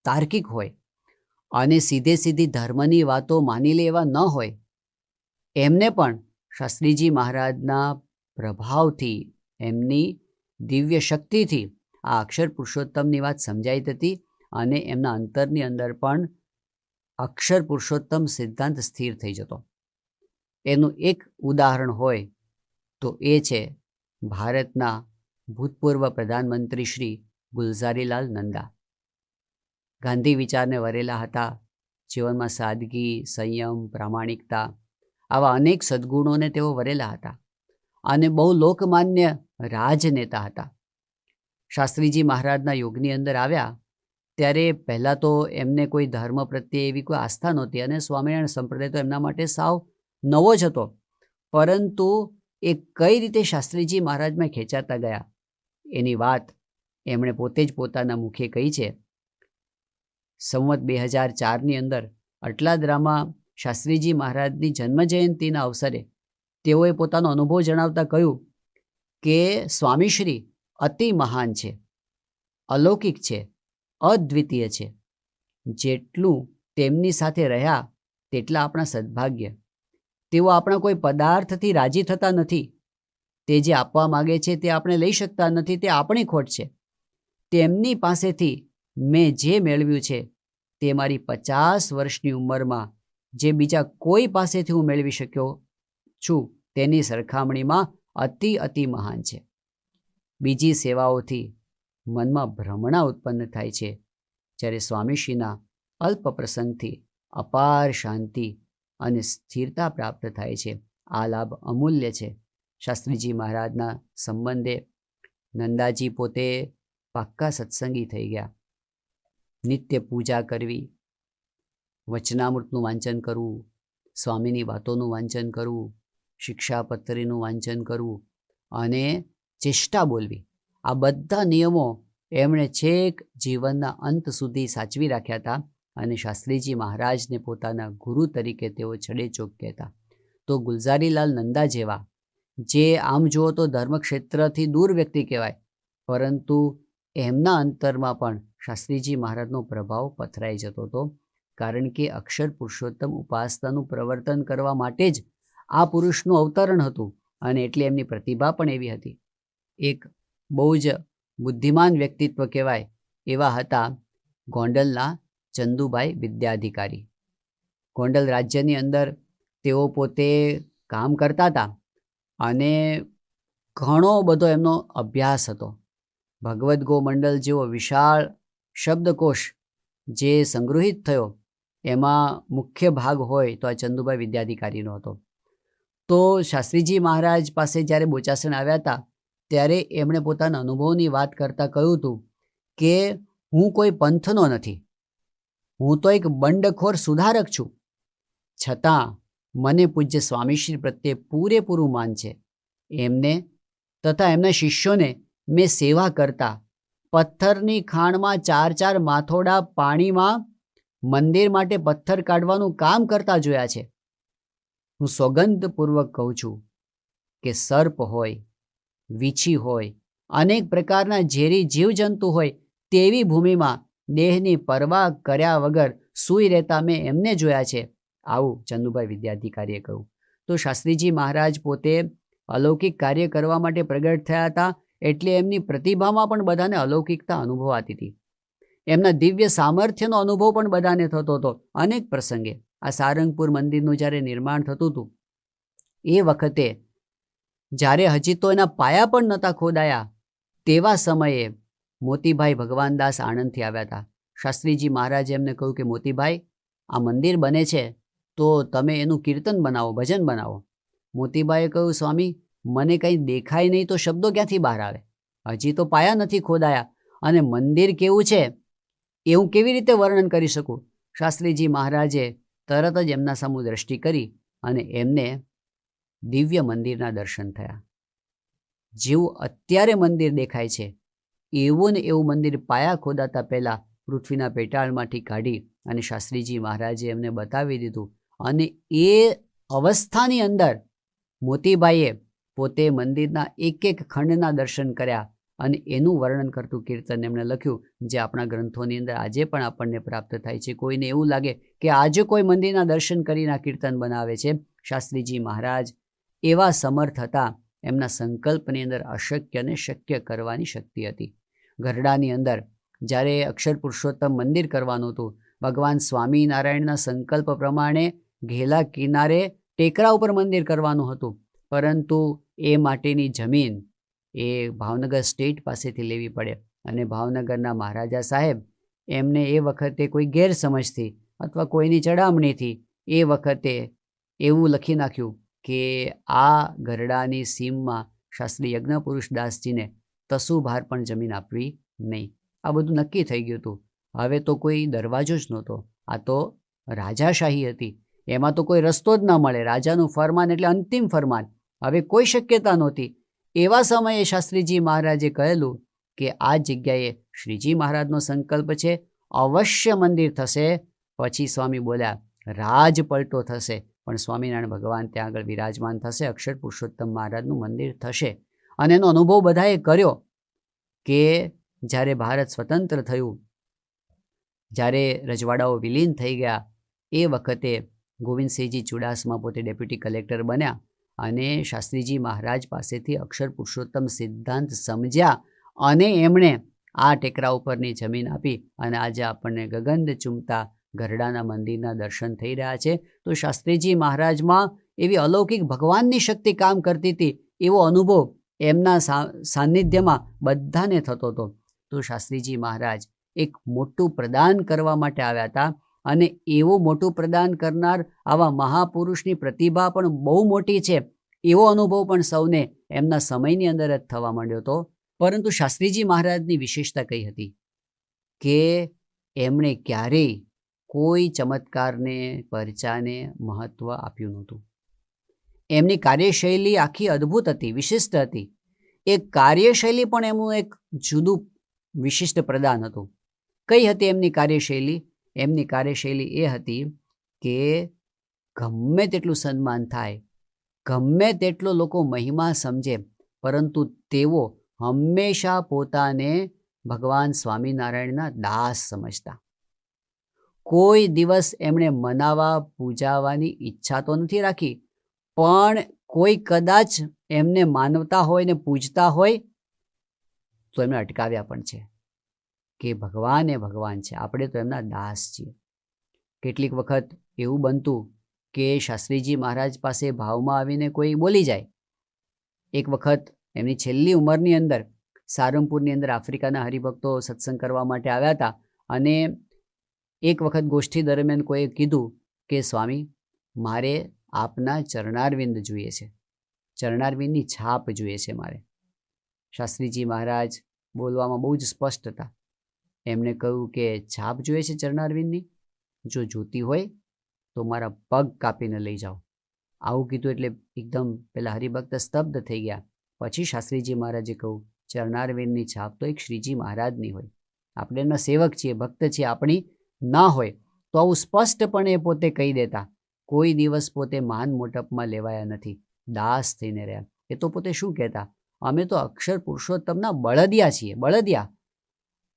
તાર્કિક હોય અને સીધે સીધી ધર્મની વાતો માની લે એવા ન હોય, એમને પણ શાસ્ત્રીજી મહારાજના પ્રભાવથી, એમની દિવ્ય શક્તિથી આ અક્ષર પુરુષોત્તમની વાત સમજાઈ હતી અને એમના અંતરની અંદર પણ અક્ષર પુરુષોત્તમ સિદ્ધાંત સ્થિર થઈ જતો. એનું એક ઉદાહરણ હોય તો એ છે ભારતના ભૂતપૂર્વ પ્રધાનમંત્રી શ્રી ગુલઝારીલાલ નંદા. ગાંધી વિચારને વરેલા હતા. જીવનમાં સાદગી, સંયમ, પ્રામાણિકતા આવા અનેક સદ્ગુણોને તેઓ વરેલા હતા અને બહુ લોકમાન્ય રાજનેતા હતા. શાસ્ત્રીજી મહારાજના યોગની અંદર આવ્યા ત્યારે પહેલાં તો એમને કોઈ ધર્મ પ્રત્યે એવી કોઈ આસ્થા નહોતી અને સ્વામિનારાયણ સંપ્રદાય તો એમના માટે સાવ નવો જ હતો. પરંતુ એ કઈ રીતે શાસ્ત્રીજી મહારાજમાં ખેંચાતા ગયા એની વાત એમણે પોતે જ પોતાના મુખે કહી છે. સંવત 2004ની અંદર અટલાદરામાં શાસ્ત્રીજી મહારાજની જન્મજયંતિના અવસરે તેઓએ પોતાનો અનુભવ જણાવતા કહ્યું કે સ્વામીશ્રી અતિ મહાન છે, અલૌકિક છે, અદ્વિતીય છે. જેટલું તેમની સાથે રહ્યા તેટલા આપણા સદભાગ્ય. તેઓ આપણા કોઈ પદાર્થથી રાજી થતા નથી. તે જે આપવા માગે છે તે આપણે લઈ શકતા નથી, તે આપણી ખોટ છે. તેમની પાસેથી મેં જે મેળવ્યું છે તે મારી 50 વર્ષની ઉંમરમાં જે બીજા કોઈ પાસેથી હું મેળવી શક્યો છું તેની સરખામણીમાં અતિ મહાન છે. બીજી સેવાઓથી મનમાં ભ્રમણા ઉત્પન્ન થાય છે, જ્યારે સ્વામીશ્રીના અલ્પ પ્રસંગથી અપાર શાંતિ અને સ્થિરતા પ્રાપ્ત થાય છે. આ લાભ અમૂલ્ય છે. શાસ્ત્રીજી મહારાજના સંબંધે નંદાજી પોતે પાક્કા સત્સંગી થઈ ગયા. નિત્ય પૂજા કરવી, વચનામૃતનું વાંચન કરવું, સ્વામીની વાતોનું વાંચન કરવું, શિક્ષાપત્રીનું વાંચન કરવું અને ચેષ્ટા બોલવી, આ બધા નિયમો એમણે છેક જીવનના અંત સુધી સાચવી રાખ્યા હતા અને શાસ્ત્રીજી મહારાજને પોતાના ગુરુ તરીકે તેઓ છડેચોક કહેતા. તો ગુલઝારીલાલ નંદા જેવા, જે આમ જુઓ તો ધર્મક્ષેત્રથી દૂર વ્યક્તિ કહેવાય, પરંતુ એમના અંતરમાં પણ શાસ્ત્રીજી મહારાજનો પ્રભાવ પથરાઈ જતો હતો, કારણ કે અક્ષર પુરુષોત્તમ ઉપાસનાનું પ્રવર્તન કરવા માટે જ આ પુરુષનું અવતરણ હતું અને એટલે એમની પ્રતિભા પણ એવી હતી. એક બહુ જ બુદ્ધિમાન વ્યક્તિત્વ કહેવાય એવા હતા ગોંડલના ચંદુભાઈ વિદ્યાધિકારી. ગોંડલ રાજ્યની અંદર તેઓ પોતે કામ કરતા હતા અને ઘણો બધો એમનો અભ્યાસ હતો. ભગવદ્ ગોમંડલ જેવો વિશાળ શબ્દકોશ જે સંગૃહિત થયો એમાં મુખ્ય ભાગ હોય તો આ ચંદુભાઈ વિદ્યાધિકારીનો હતો. તો શાસ્ત્રીજી મહારાજ પાસે જ્યારે બોચાસણ આવ્યા હતા ત્યારે એમણે પોતાના અનુભવની વાત કરતાં કહ્યું હતું કે હું કોઈ પંથનો નથી, હું તો એક બંડખોર સુધારક છું, છતાં મને પૂજ્ય સ્વામીશ્રી પ્રત્યે પૂરેપૂરું માન છે. એમને તથા એમના શિષ્યોને મેં સેવા કરતા પથ્થરની ખાણમાં 4 માથોડા પાણીમાં મંદિર માટે પથ્થર કાઢવાનું કામ કરતા જોયા છે. હું સોગંદપૂર્વક કહું છું કે સર્પ હોય, વીછી હોય, અનેક પ્રકારના ઝેરી જીવજંતુ હોય તેવી ભૂમિમાં દેહની પરવા કર્યા વગર સૂઈ રહેતા મેં એમને જોયા છે. આવું ચંદુભાઈ વિદ્યાધિકારીએ કહ્યું. તો શાસ્ત્રીજી મહારાજ પોતે અલૌકિક કાર્ય કરવા માટે પ્રગટ થયા હતા, એટલે એમની પ્રતિભામાં પણ બધાને અલૌકિકતા અનુભવાતી હતી. એમના દિવ્ય સામર્થ્યનો અનુભવ પણ બધાને થતો હતો. અનેક પ્રસંગે આ સારંગપુર મંદિરનું જ્યારે નિર્માણ થતું હતું એ વખતે જ્યારે હજી તો એના પાયા પણ નહોતા ખોદાયા તેવા સમયે મોતીભાઈ ભગવાનદાસ આણંદથી આવ્યા હતા. શાસ્ત્રીજી મહારાજે એમને કહ્યું કે મોતીભાઈ, આ મંદિર બને છે તો તમે એનું કીર્તન બનાવો, ભજન બનાવો. મોતીભાઈએ કહ્યું, સ્વામી મને કંઈ દેખાય નહીં તો શબ્દો ક્યાંથી બહાર આવે? હજી તો પાયા નથી ખોદાયા અને મંદિર કેવું છે એ હું કેવી રીતે વર્ણન કરી શકું? શાસ્ત્રીજી મહારાજે તરત જ એમના સામુ દ્રષ્ટિ કરી અને એમને દિવ્ય મંદિરના દર્શન થયા. જેવું અત્યારે મંદિર દેખાય છે એવું ને એવું મંદિર પાયા ખોદાતા પહેલાં પૃથ્વીના પેટાળમાંથી કાઢી અને શાસ્ત્રીજી મહારાજે એમને બતાવી દીધું. અને એ અવસ્થાની અંદર મોતીભાઈએ પોતે મંદિરના એક એક ખંડના દર્શન કર્યા અને એનું વર્ણન કરતું કીર્તન એમણે લખ્યું, જે આપણા ગ્રંથોની અંદર આજે પણ આપણને પ્રાપ્ત થાય છે. કોઈને એવું લાગે કે આજે કોઈ મંદિરના દર્શન કરીને આ કીર્તન બનાવે છે, શાસ્ત્રીજી મહારાજ એવા સમર્થ હતા. એમના સંકલ્પની અંદર અશક્યને શક્ય કરવાની શક્તિ હતી. ગરડાની અંદર જ્યારે અક્ષર પુરુષોત્તમ મંદિર કરવાનું હતું, ભગવાન સ્વામિનારાયણના સંકલ્પ પ્રમાણે ઘેલા કિનારે ટેકરા ઉપર મંદિર કરવાનું હતું, પરંતુ એ માટેની જમીન એ ભાવનગર સ્ટેટ પાસેથી લેવી પડે અને ભાવનગરના મહારાજા સાહેબ એમને એ વખતે કોઈ ગેરસમજથી અથવા કોઈની ચડામણીથી એ વખતે એવું લખી નાખ્યું કે આ ગરડાની સીમમાં શાસ્ત્રી યજ્ઞપુરુષદાસજીને તસુભાર પણ જમીન આપવી નહીં. આ બધું નક્કી થઈ ગયું હતું. હવે તો કોઈ દરવાજો જ નહોતો. આ તો રાજાશાહી હતી, એમાં તો કોઈ રસ્તો જ ન મળે. રાજાનું ફરમાન એટલે અંતિમ ફરમાન, હવે કોઈ શક્યતા નહોતી. એવા સમયે શાસ્ત્રીજી મહારાજે કહેલું કે આ જગ્યાએ શ્રીજી મહારાજનો સંકલ્પ છે, અવશ્ય મંદિર થશે. પછી સ્વામી બોલ્યા, રાજ પલટો થશે પણ સ્વામિનારાયણ ભગવાન ત્યાં આગળ વિરાજમાન થશે, અક્ષર પુરુષોત્તમ મહારાજનું મંદિર થશે. અને એનો અનુભવ બધાએ કર્યો કે જ્યારે ભારત સ્વતંત્ર થયું, જ્યારે રજવાડાઓ વિલીન થઈ ગયા, એ વખતે ગોવિંદસિંહજી ચુડાસમા પોતે ડેપ્યુટી કલેક્ટર બન્યા અને શાસ્ત્રીજી મહારાજ પાસેથી અક્ષર પુરુષોત્તમ સિદ્ધાંત સમજ્યા અને એમણે આ ટેકરા ઉપરની જમીન આપી અને આજે આપણને ગગન ચૂમતા ગરડાના મંદિરના દર્શન થઈ રહ્યા છે. તો શાસ્ત્રીજી મહારાજમાં એવી અલૌકિક ભગવાનની શક્તિ કામ કરતી હતી, એવો અનુભવ એમના સાનિધ્યમાં બધાને થતો હતો. તો શાસ્ત્રીજી મહારાજ એક મોટું પ્રદાન કરવા માટે આવ્યા હતા અને એવું મોટું પ્રદાન કરનાર આવા મહાપુરુષની પ્રતિભા પણ બહુ મોટી છે, એવો અનુભવ પણ સૌને એમના સમયની અંદર જ થવા માંડ્યો હતો. પરંતુ શાસ્ત્રીજી મહારાજની વિશેષતા કઈ હતી કે એમણે ક્યારેય કોઈ ચમત્કારને, પરચાને મહત્વ આપ્યું નહોતું. એમની કાર્યશૈલી આખી અદ્ભુત હતી, વિશિષ્ટ હતી. એ કાર્યશૈલી પણ એમનું એક જુદું વિશિષ્ટ પ્રદાન હતું. કઈ હતી એમની કાર્યશૈલી? એમની કાર્યશૈલી એ હતી કે ગમે તેટલું સન્માન થાય, ગમે તેટલો લોકો મહિમા સમજે, પરંતુ તેઓ હંમેશા પોતાને ભગવાન સ્વામિનારાયણના દાસ સમજતા. કોઈ દિવસ એમણે મનાવા પૂજાવાની ઈચ્છા તો નથી રાખી, પણ કોઈ કદાચ એમને માનવતા હોય ને પૂજતા હોય તો એમને અટકાવ્યા પણ છે કે ભગવાન એ ભગવાન છે, આપણે તો એમના દાસ છીએ. કેટલીક વખત એવું બનતું કે શાસ્ત્રીજી મહારાજ પાસે ભાવમાં આવીને કોઈ બોલી જાય. એક વખત એમની છેલ્લી ઉંમરની અંદર સારંગપુરની અંદર આફ્રિકાના હરિભક્તો સત્સંગ કરવા માટે આવ્યા હતા અને એક વખત ગોષ્ઠી દરમિયાન કોઈએ કીધું કે સ્વામી, મારે આપના ચરણારવિંદ જોઈએ છે, ચરણારવિંદની છાપ જોઈએ છે મારે. શાસ્ત્રીજી મહારાજ બોલવામાં બહુ જ સ્પષ્ટ હતા. એમણે કહ્યું કે છાપ જોઈએ છે ચરણારવિંદની? જો જોતી હોય તો મારા પગ કાપીને લઈ જાઓ. આવું કીધું એટલે એકદમ પેલા હરિભક્ત સ્તબ્ધ થઈ ગયા. પછી શાસ્ત્રીજી મહારાજે કહ્યું, ચરણારવિંદની છાપ તો એક શ્રીજી મહારાજની હોય, આપણે એમના સેવક છીએ, ભક્ત છીએ, આપણી ના હોય. તો આવું સ્પષ્ટપણે પોતે કહી દેતા. કોઈ દિવસ પોતે મહાન મોટપમાં લેવાયા નથી, દાસ થઈને રહ્યા. એ તો પોતે શું કહેતા, અમે તો અક્ષર પુરુષોત્તમના બળદિયા છીએ, બળદિયા.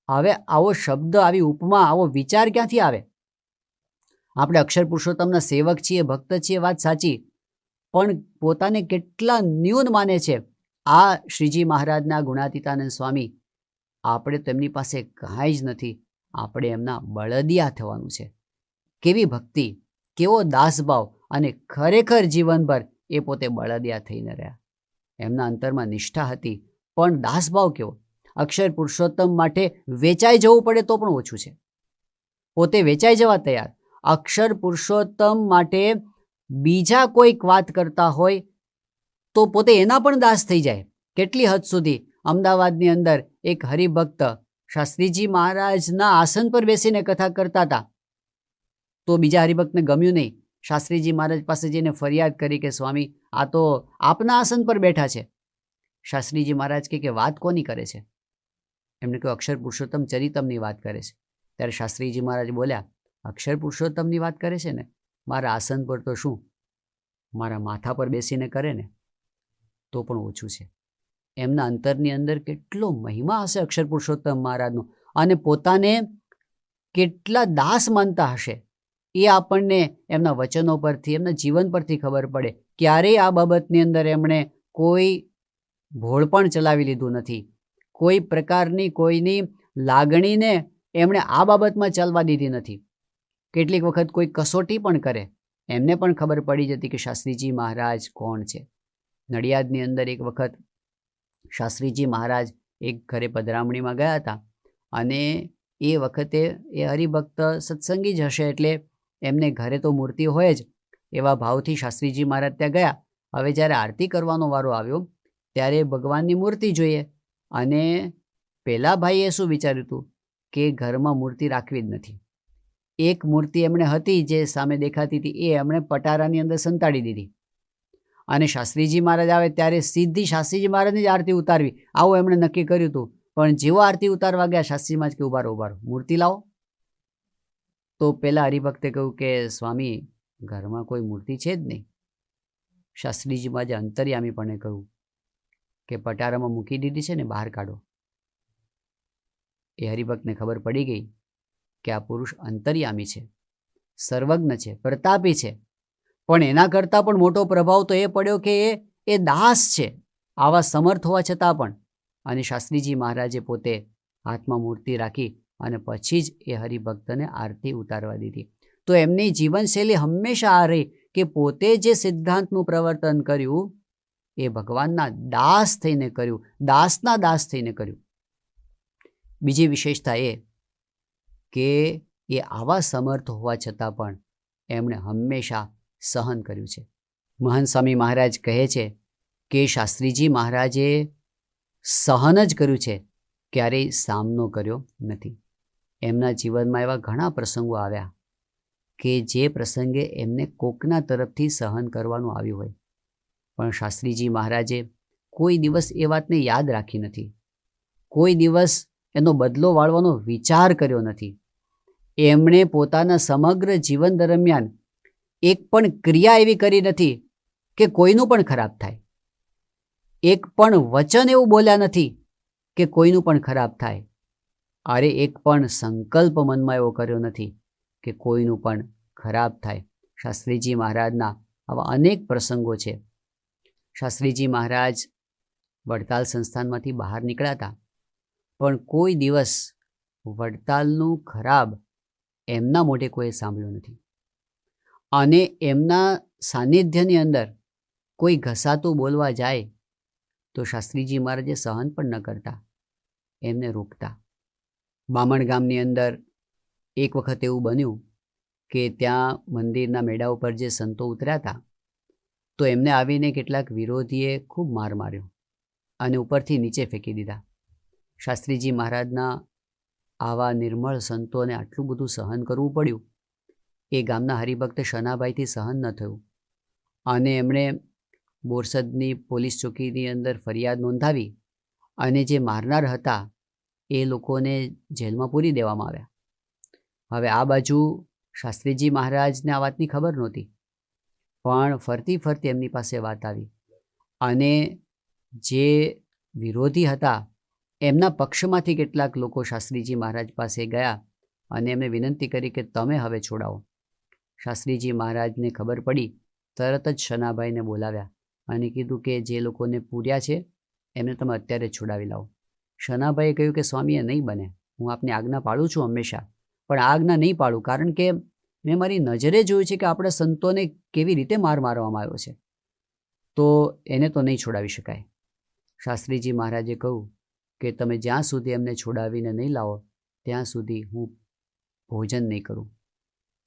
હવે આવો શબ્દ, આવી ઉપમા, આવો વિચાર ક્યાંથી આવે? આપણે અક્ષર પુરુષોત્તમના સેવક છીએ, ભક્ત છીએ, વાત સાચી, પણ પોતાને કેટલા ન્યૂન માને છે. આ શ્રીજી મહારાજના ગુણાતીતાનંદ સ્વામી, આપણે તેમની પાસે કાંઈ જ નથી, આપણે એમના બળદિયા થવાનું છે. કેવી ભક્તિ, કેવો દાસભાવ, અને ખરેખર જીવનભર એ પોતે બળદિયા થઈને રહ્યા. એમના અંતરમાં નિષ્ઠા હતી, પણ દાસભાવ કેવો! અક્ષર પુરુષોત્તમ માટે વેચાઈ જવું પડે તો પણ ઓછું છે, પોતે વેચાઈ જવા તૈયાર. અક્ષર પુરુષોત્તમ માટે બીજા કોઈક વાત કરતા હોય તો પોતે એના પણ દાસ થઈ જાય. કેટલી હદ સુધી? અમદાવાદની અંદર એક હરિભક્ત શાસ્ત્રીજી મહારાજના આસન પર બેસીને કથા કરતા હતા, તો બીજા હરિભક્તને ગમ્યું નહીં. શાસ્ત્રીજી મહારાજ પાસે જઈને ફરિયાદ કરી કે સ્વામી, આ તો આપના આસન પર બેઠા છે. શાસ્ત્રીજી મહારાજ કે વાત કોની કરે છે? એમને કહ્યું, અક્ષર પુરુષોત્તમ ચરિતમની વાત કરે છે. ત્યારે શાસ્ત્રીજી મહારાજ બોલ્યા, અક્ષર પુરુષોત્તમની વાત કરે છે ને, મારા આસન પર તો શું, મારા માથા પર બેસીને કરે ને તો પણ ઓછું છે. એમના અંતરની અંદર કેટલો મહિમા હશે અક્ષર પુરુષોત્તમ મહારાજનો, અને પોતાને કેટલા દાસ માનતા હશે એ આપણને એમના વચનો પરથી, એમના જીવન પરથી ખબર પડે. ક્યારેય આ બાબતની અંદર એમણે કોઈ ભોળ પણ ચલાવી લીધું નથી. કોઈ પ્રકારની કોઈની લાગણીને એમણે આ બાબતમાં ચાલવા દીધી નથી. કેટલીક વખત કોઈ કસોટી પણ કરે, એમને પણ ખબર પડી જતી કે શાસ્ત્રીજી મહારાજ કોણ છે. નડિયાદની અંદર એક વખત શાસ્ત્રીજી મહારાજ એક ઘરે પધરામણીમાં ગયા હતા, અને એ વખતે એ હરિભક્ત સત્સંગી જ હશે એટલે એમને ઘરે તો મૂર્તિ હોય જ. એવા ભાવથી શાસ્ત્રીજી મહારાજ ત્યાં ગયા. હવે જ્યારે આરતી કરવાનો વારો આવ્યો ત્યારે ભગવાનની મૂર્તિ જોઈએ, અને પેલા ભાઈએ શું વિચાર્યું હતું કે ઘરમાં મૂર્તિ રાખવી જ નથી. એક મૂર્તિ એમણે હતી જે સામે દેખાતી હતી, એ એમણે પટારાની અંદર સંતાડી દીધી, અને શાસ્ત્રીજી મહારાજ આવે ત્યારે સીધી શાસ્ત્રીજી મહારાજની જ આરતી ઉતારવી, આવું એમણે નક્કી કર્યું હતું. પણ જેવો આરતી ઉતારવા ગયા, શાસ્ત્રી મહારાજ કે ઉભા રહો, મૂર્તિ લાવો. તો પેલા હરિભક્તે કહ્યું કે સ્વામી, ઘરમાં કોઈ મૂર્તિ છે જ નહીં. શાસ્ત્રીજી મહારાજે અંતર્યામીપણે કહ્યું કે પટારામાં મૂકી દીધી છે ને, બહાર કાઢો. એ હરિભક્તને ખબર પડી ગઈ કે આ પુરુષ અંતર્યામી છે, સર્વજ્ઞ છે, પ્રતાપી છે, પણ એના કરતાં પણ મોટો પ્રભાવ તો એ પડ્યો કે એ દાસ છે, આવા સમર્થ હોવા છતાં પણ. અને શાસ્ત્રીજી મહારાજે પોતે હાથમાં મૂર્તિ રાખી અને પછી જ એ હરિભક્તને આરતી ઉતારવા દીધી. તો એમની જીવનશૈલી હંમેશા આ રહી કે પોતે જે સિદ્ધાંતનું પ્રવર્તન કર્યું એ ભગવાનના દાસ થઈને કર્યું, દાસના દાસ થઈને કર્યું. બીજી વિશેષતા એ કે એ આવા સમર્થ હોવા છતાં પણ એમણે હંમેશા સહન કર્યું છે. મહાન સ્વામી મહારાજ કહે છે કે શાસ્ત્રીજી મહારાજે સહન જ કર્યું છે, ક્યારેય સામનો કર્યો નથી. એમના જીવનમાં એવા ઘણા પ્રસંગો આવ્યા કે જે પ્રસંગે એમને કોકના તરફથી સહન કરવાનું આવ્યું હોય, પણ શાસ્ત્રીજી મહારાજે કોઈ દિવસ એ વાતને યાદ રાખી નથી, કોઈ દિવસ એનો બદલો વાળવાનો વિચાર કર્યો નથી. એમણે પોતાના સમગ્ર જીવન દરમિયાન એક પણ ક્રિયા એવી કરી નથી કે કોઈનું પણ ખરાબ થાય, એક પણ વચન એવું બોલ્યા નથી કે કોઈનું પણ ખરાબ થાય, અરે એક પણ સંકલ્પ મનમાં એવો કર્યો નથી કે કોઈનું પણ ખરાબ થાય. શાસ્ત્રીજી મહારાજના આવા અનેક પ્રસંગો છે. શાસ્ત્રીજી મહારાજ વડતાલ સંસ્થાનમાંથી બહાર નીકળ્યા હતા, પણ કોઈ દિવસ વડતાલનું ખરાબ એમના મોઢે કોઈએ સાંભળ્યું નથી. અને એમના સાનિધ્યની અંદર કોઈ ઘસાતું બોલવા જાય તો શાસ્ત્રીજી મહારાજે સહન પણ ન કરતા, એમને રોકતા. બામણ ગામની અંદર એક વખત એવું બન્યું કે ત્યાં મંદિરના મેળા ઉપર જે સંતો ઉતર્યા હતા, તો એમને આવીને કેટલાક વિરોધીએ ખૂબ માર માર્યો અને ઉપરથી નીચે ફેંકી દીધા. શાસ્ત્રીજી મહારાજના આવા નિર્મળ સંતોને આટલું બધું સહન કરવું પડ્યું એ ગામના હરિભક્ત શનાભાઈથી સહન ન થયું અને એમણે બોરસદની પોલીસ ચોકીની અંદર ફરિયાદ નોંધાવી અને જે મારનાર હતા એ લોકોને જેલમાં પૂરી દેવામાં આવ્યા. હવે આ બાજુ શાસ્ત્રીજી મહારાજને આ વાતની ખબર નહોતી, પણ ફરતી ફરતી એમની પાસે વાત આવી અને જે વિરોધી હતા એમના પક્ષમાંથી કેટલાક લોકો શાસ્ત્રીજી મહારાજ પાસે ગયા અને એમને વિનંતી કરી કે તમે હવે છોડાવો. શાસ્ત્રીજી મહારાજને ખબર પડી, તરત જ શનાભાઈને બોલાવ્યા અને કીધું કે જે લોકોને પૂર્યા છે એમને તમે અત્યારે જ છોડાવી લાવો. શનાભાઈએ કહ્યું કે સ્વામી, એ નહીં બને, હું આપની આજ્ઞા પાળું છું હંમેશા, પણ આ આજ્ઞા નહીં પાળું, કારણ કે મેં મારી નજરે જોયું છે કે આપણા સંતોને કેવી રીતે માર મારવામાં આવ્યો છે, તો એને તો નહીં છોડાવી શકાય. શાસ્ત્રીજી મહારાજે કહ્યું કે તમે જ્યાં સુધી એમને છોડાવીને નહીં લાવો ત્યાં સુધી હું ભોજન નહીં કરું.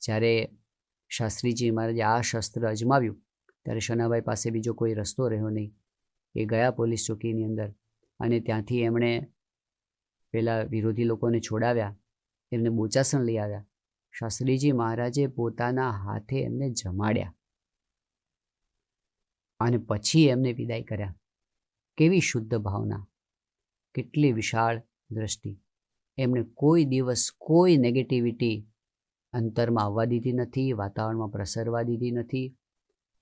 જ્યારે શાસ્ત્રીજી મહારાજે આ શસ્ત્ર અજમાવ્યું ત્યારે શનાભાઈ પાસે બીજો કોઈ રસ્તો રહ્યો નહીં. એ ગયા પોલીસ ચોકીની અંદર અને ત્યાંથી એમણે પેલા વિરોધી લોકોને છોડાવ્યા, એમને બોચાસણ લઈ આવ્યા. શાસ્ત્રીજી મહારાજે પોતાના હાથે એમને જમાડ્યા અને પછી એમને વિદાય કર્યા. કેવી શુદ્ધ ભાવના, કેટલી વિશાળ દ્રષ્ટિ! એમણે કોઈ દિવસ કોઈ નેગેટિવિટી અંતરમાં આવવા દીધી નથી, વાતાવરણમાં પ્રસરવા દીધી નથી.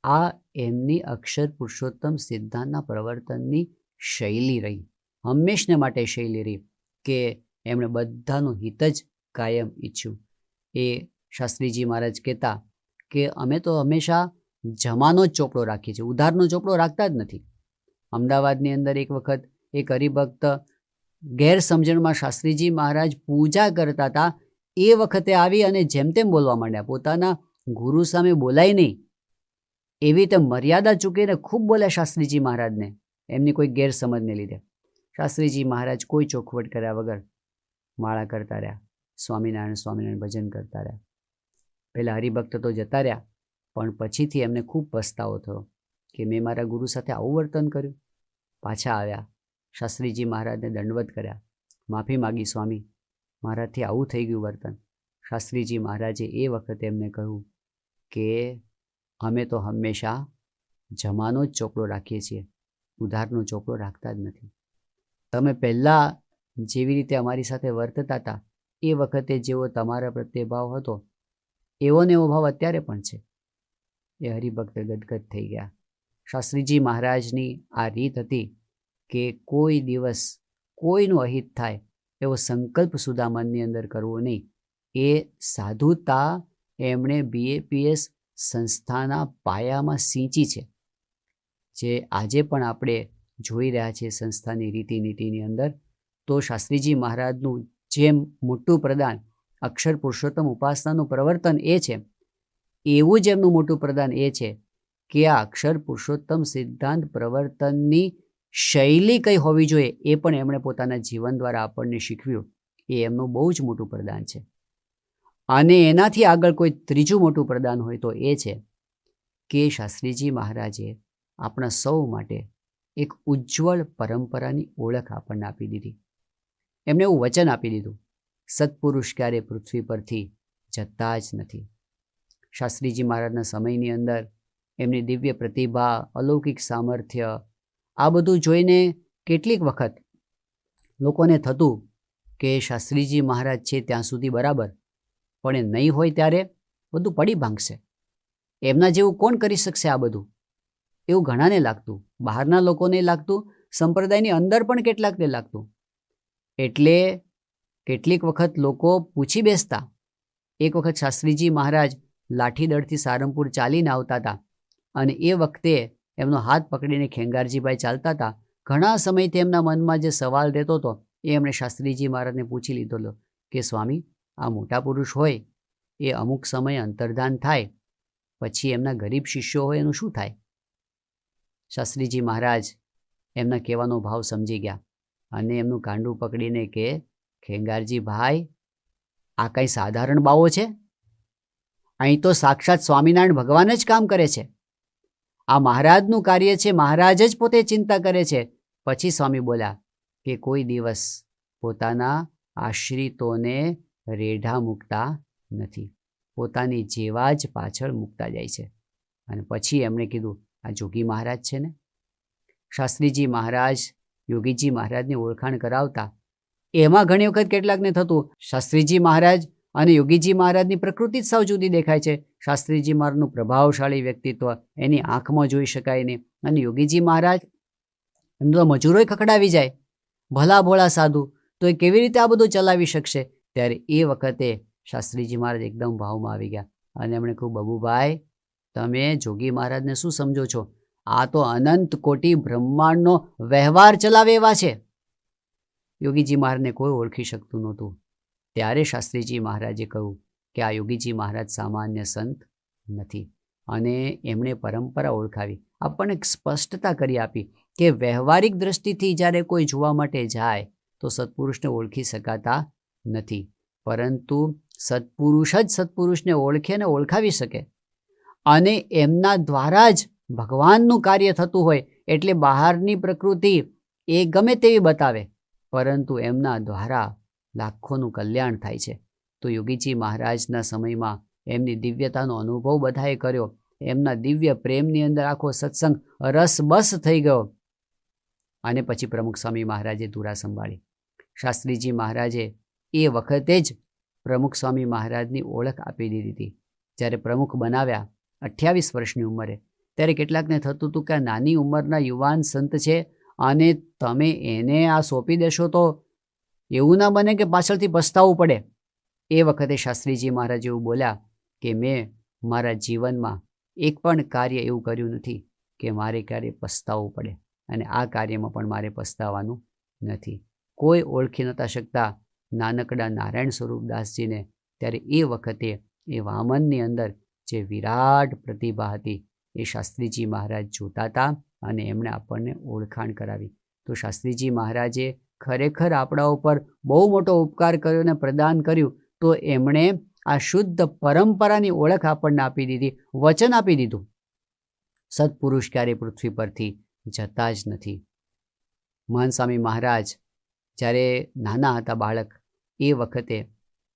આ એમની અક્ષર પુરુષોત્તમ સિદ્ધાંતના પ્રવર્તનની શૈલી રહી, હંમેશને માટે શૈલી રહી કે એમણે બધાનું હિત જ કાયમ ઈચ્છ્યું. એ શાસ્ત્રીજી મહારાજ કહેતા કે અમે તો હંમેશા જમાનો જ ચોપડો રાખીએ છીએ, ઉધારનો ચોપડો રાખતા જ નથી. અમદાવાદની અંદર એક વખત એક હરિભક્ત ગેરસમજણમાં શાસ્ત્રીજી મહારાજ પૂજા કરતા હતા એ વખતે આવી અને જેમ તેમ બોલવા માંડ્યા. પોતાના ગુરુ સામે બોલાય નહીં એવી રીતે મર્યાદા ચૂકીને ખૂબ બોલ્યા શાસ્ત્રીજી મહારાજને, એમની કોઈ ગેરસમજને લીધે. શાસ્ત્રીજી મહારાજ કોઈ ચોખવટ કર્યા વગર માળા કરતા રહ્યા, સ્વામિનારાયણ સ્વામિનારાયણ ભજન કરતા રહ્યા. પહેલાં હરિભક્ત તો જતા રહ્યા, પણ પછીથી એમને ખૂબ પસ્તાવો થયો કે મેં મારા ગુરુ સાથે આવું વર્તન કર્યું. પાછા આવ્યા, શાસ્ત્રીજી મહારાજને દંડવત કર્યા, માફી માગી, સ્વામી મારાથી આવું થઈ ગયું વર્તન. શાસ્ત્રીજી મહારાજે એ વખતે એમને કહ્યું કે અમે તો હંમેશા જમાનો જ ચોપડો રાખીએ છીએ, ઉધારનો ચોપડો રાખતા જ નથી. તમે પહેલાં જેવી રીતે અમારી સાથે વર્તતા હતા એ વખતે જેવો તમારા પ્રત્યે ભાવ હતો એવો ને એવો ભાવ અત્યારે પણ છે. એ હરિભક્ત ગદગદ થઈ ગયા. શાસ્ત્રીજી મહારાજની આ રીત હતી કે કોઈ દિવસ કોઈનું અહિત થાય એવો સંકલ્પ સુધા મનની અંદર કરવો નહીં. એ સાધુતા એમણે BAPS સંસ્થાના પાયામાં સિંચી છે, જે આજે પણ આપણે જોઈ રહ્યા છીએ સંસ્થાની રીતિ નીતિની અંદર. તો શાસ્ત્રીજી મહારાજનું જે મોટું પ્રદાન અક્ષર પુરુષોત્તમ ઉપાસનાનું પ્રવર્તન એ છે, એવું જ એમનું મોટું પ્રદાન એ છે કે આ અક્ષર પુરુષોત્તમ સિદ્ધાંત પ્રવર્તનની શૈલી કઈ હોવી જોઈએ એ પણ એમણે પોતાના જીવન દ્વારા આપણને શીખવ્યું. એ એમનું બહુ જ મોટું પ્રદાન છે. અને એનાથી આગળ કોઈ ત્રીજું મોટું પ્રદાન હોય તો એ છે કે શાસ્ત્રીજી મહારાજે આપણા સૌ માટે એક ઉજ્જવળ પરંપરાની ઓળખ આપણને આપી દીધી. એમણે એવું વચન આપી દીધું, સત્પુરુષ ક્યારે પૃથ્વી પરથી જતા જ નથી. શાસ્ત્રીજી મહારાજના સમયની અંદર એમની દિવ્ય પ્રતિભા, અલૌકિક સામર્થ્ય, આ બધું જોઈને કેટલીક વખત લોકોને થતું કે શાસ્ત્રીજી મહારાજ છે ત્યાં સુધી બરાબર, પણ એ નહીં હોય ત્યારે બધું પડી ભાંગશે. એમના જેવું કોણ કરી શકશે આ બધું, એવું ઘણાને લાગતું. બહારના લોકોને લાગતું, સંપ્રદાયની અંદર પણ કેટલાકને લાગતું. એટલે કેટલીક વખત લોકો પૂછી બેસતા. એક વખત શાસ્ત્રીજી મહારાજ લાઠીદળથી સારંગપુર ચાલીને આવતા હતા અને એ વખતે એમનો હાથ પકડીને ખેંગારજીભાઈ ચાલતા હતા. ઘણા સમયથી એમના મનમાં જે સવાલ રહેતો હતો એ એમણે શાસ્ત્રીજી મહારાજને પૂછી લીધો કે સ્વામી, આ મોટા પુરુષ હોય એ અમુક સમયે અંતર્ધાન થાય પછી એમના ગરીબ શિષ્યો હોય એનું શું થાય? શાસ્ત્રીજી મહારાજ એમના કહેવાનો ભાવ સમજી ગયા અને એમનું કાંડું પકડીને કે ખેંગારજી ભાઈ, આ કંઈ સાધારણ બાવો છે? અહીં તો સાક્ષાત સ્વામિનારાયણ ભગવાન જ કામ કરે છે. આ મહારાજનું કાર્ય છે, મહારાજ જ પોતે ચિંતા કરે છે. પછી સ્વામી બોલ્યા કે કોઈ દિવસ પોતાના આશ્રિતોને રેઢા મૂકતા નથી, પોતાની જેવા જ પાછળ મૂકતા જાય છે. અને પછી એમણે કીધું, આ જોગી મહારાજ છે ને. શાસ્ત્રીજી મહારાજ યોગીજી મહારાજની ઓળખાણ કરાવતા. એમાં ઘણી વખત કેટલાકને થતું, શાસ્ત્રીજી મહારાજ અને યોગીજી મહારાજની પ્રકૃતિ જ સાવ જુદી દેખાય છે. શાસ્ત્રીજી મહારાજનું પ્રભાવશાળી વ્યક્તિત્વ એની આંખમાં જોઈ શકાય નહીં, અને યોગીજી મહારાજ એમનો તો મજૂરોય ખખડાવી જાય. ભલા ભોળા સાધુ, તો એ કેવી રીતે આ બધું ચલાવી શકશે? ત્યારે એ વખતે શાસ્ત્રીજી મહારાજ એકદમ ભાવમાં આવી ગયા અને એમણે કહ્યું, બબુભાઈ, તમે જોગી મહારાજને શું સમજો છો? આ તો અનંત કોટી બ્રહ્માંડનો વ્યવહાર ચલાવે એવા છે. યોગીજી મહારાજને કોઈ ઓળખી શકતું નહોતું. ત્યારે શાસ્ત્રીજી મહારાજે કહ્યું કે આ યોગીજી મહારાજ સામાન્ય સંત નથી. અને એમણે પરંપરા ઓળખાવી, આપણને સ્પષ્ટતા કરી આપી કે વ્યવહારિક દ્રષ્ટિથી જ્યારે કોઈ જોવા માટે જાય તો સત્પુરુષને ઓળખી શકાતા નથી, પરંતુ સત્પુરુષ જ સત્પુરુષને ઓળખે અને ઓળખાવી શકે. અને એમના દ્વારા જ ભગવાનનું કાર્ય થતું હોય, એટલે બહારની પ્રકૃતિ એ ગમે તેવી બતાવે, પરંતુ એમના દ્વારા લાખોનું કલ્યાણ થાય છે. તો યોગીજી મહારાજના સમયમાં એમની દિવ્યતાનો અનુભવ બધાએ કર્યો. એમના દિવ્ય પ્રેમની અંદર આખો સત્સંગ રસબસ થઈ ગયો. અને પછી પ્રમુખ સ્વામી મહારાજે ધુરા સંભાળી. શાસ્ત્રીજી મહારાજે એ વખતે જ પ્રમુખ સ્વામી મહારાજની ઓળખ આપી દીધી હતી. જ્યારે પ્રમુખ બનાવ્યા 28 વર્ષની ઉંમરે, ત્યારે કેટલાકને થતું હતું કે આ નાની ઉંમરના યુવાન સંત છે અને તમે એને આ સોંપી દેશો તો એવું ના બને કે પાછળથી પસ્તાવવું પડે. એ વખતે શાસ્ત્રીજી મહારાજ એવું બોલ્યા કે મેં મારા જીવનમાં એક પણ કાર્ય એવું કર્યું નથી કે મારે ક્યારે પસ્તાવવું પડે, અને આ કાર્યમાં પણ મારે પસ્તાવાનું નથી. કોઈ ઓળખી નહોતા શકતા નાનકડા નારાયણ સ્વરૂપદાસજીને. ત્યારે એ વખતે એ વામનની અંદર જે વિરાટ પ્રતિભા હતી એ શાસ્ત્રીજી મહારાજ જોતા હતા અને એમણે આપણને ઓળખાણ કરાવી. તો શાસ્ત્રીજી મહારાજે ખરેખર આપણા ઉપર બહુ મોટો ઉપકાર કર્યો અને પ્રદાન કર્યું. તો એમણે આ શુદ્ધ પરંપરાની ઓળખ આપણને આપી દીધી, વચન આપી દીધું, સત્પુરુષ ક્યારે પૃથ્વી પરથી જતા જ નથી. મહાન સ્વામી મહારાજ જ્યારે નાના હતા બાળક, એ વખતે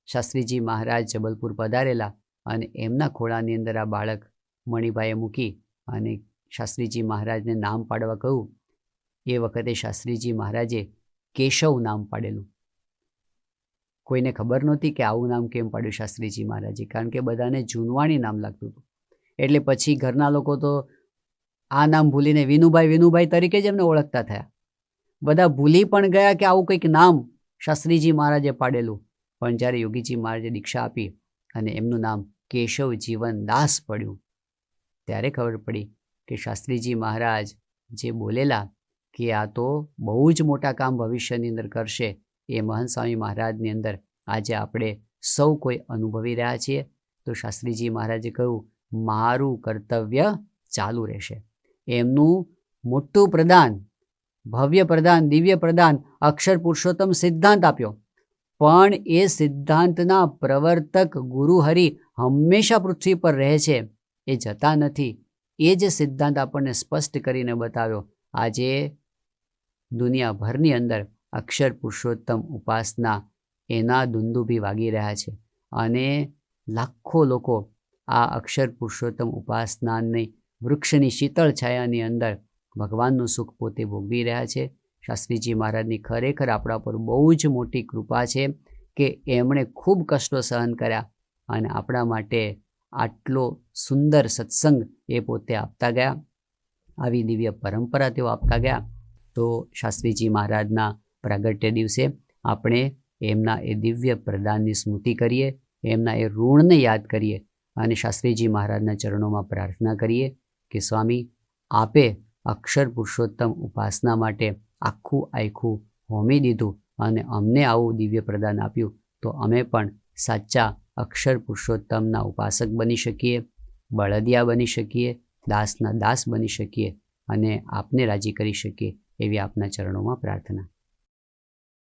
શાસ્ત્રીજી મહારાજ જબલપુર પધારેલા અને એમના ખોળાની અંદર આ બાળક મણિભાઈએ મૂકી અને શાસ્ત્રીજી મહારાજને નામ પાડવા કહ્યું. એ વખતે શાસ્ત્રીજી મહારાજે કેશવ નામ પાડેલું. કોઈને ખબર નહોતી કે આવું નામ કેમ પાડ્યું શાસ્ત્રીજી મહારાજે, કારણ કે બધાને જૂનવાણી નામ લાગતું હતું. એટલે પછી ઘરના લોકો તો આ નામ ભૂલીને વિનુભાઈ તરીકે જ એમને ઓળખતા થયા. બધા ભૂલી પણ ગયા કે આવું કંઈક નામ શાસ્ત્રીજી મહારાજે પાડેલું. પણ જ્યારે યોગીજી મહારાજે દીક્ષા આપી અને એમનું નામ કેશવ જીવનદાસ પડ્યું, ત્યારે ખબર પડી કે શાસ્ત્રીજી મહારાજ જે બોલેલા કે આ તો બહુ જ મોટા કામ ભવિષ્યની અંદર કરશે, એ મહંત સ્વામી મહારાજની અંદર આજે આપણે સૌ કોઈ અનુભવી રહ્યા છીએ. તો શાસ્ત્રીજી મહારાજે કહ્યું, મારું કર્તવ્ય ચાલુ રહેશે. એમનું મોટું પ્રદાન, ભવ્ય પ્રદાન, દિવ્ય પ્રદાન, અક્ષર પુરુષોત્તમ સિદ્ધાંત આપ્યો. પણ એ સિદ્ધાંતના પ્રવર્તક ગુરુહરિ હંમેશા પૃથ્વી પર રહે છે, એ જતા નથી. એ જ સિદ્ધાંત આપણને સ્પષ્ટ કરીને બતાવ્યો. આજે દુનિયાભરની અંદર અક્ષર પુરુષોત્તમ ઉપાસના એના દુંદુભી વાગી રહ્યા છે અને લાખો લોકો આ અક્ષર પુરુષોત્તમ ઉપાસનાની વૃક્ષની શીતળ છાયાની અંદર ભગવાનનું સુખ પોતે ભોગવી રહ્યા છે. શાસ્ત્રીજી મહારાજની ખરેખર આપણા પર બહુ જ મોટી કૃપા છે કે એમણે ખૂબ કષ્ટો સહન કર્યા અને આપણા માટે આટલો સુંદર સત્સંગ એ પોતે આપતા ગયા, આવી દિવ્ય પરંપરા તેઓ આપતા ગયા. તો શાસ્ત્રીજી મહારાજના પ્રાગટ્ય દિવસે આપણે એમના એ દિવ્ય પ્રદાનની સ્મૃતિ કરીએ, એમના એ ઋણને યાદ કરીએ અને શાસ્ત્રીજી મહારાજના ચરણોમાં પ્રાર્થના કરીએ કે સ્વામી, આપે અક્ષર પુરુષોત્તમ ઉપાસના માટે આખું આખું હોમી દીધું અને અમને આવું દિવ્ય પ્રદાન આપ્યું, તો અમે પણ સાચા અક્ષર પુરુષોત્તમના ઉપાસક બની શકીએ, બળદિયા બની શકીએ, દાસના દાસ બની શકીએ અને આપને રાજી કરી શકીએ, એવી આપના ચરણોમાં પ્રાર્થના.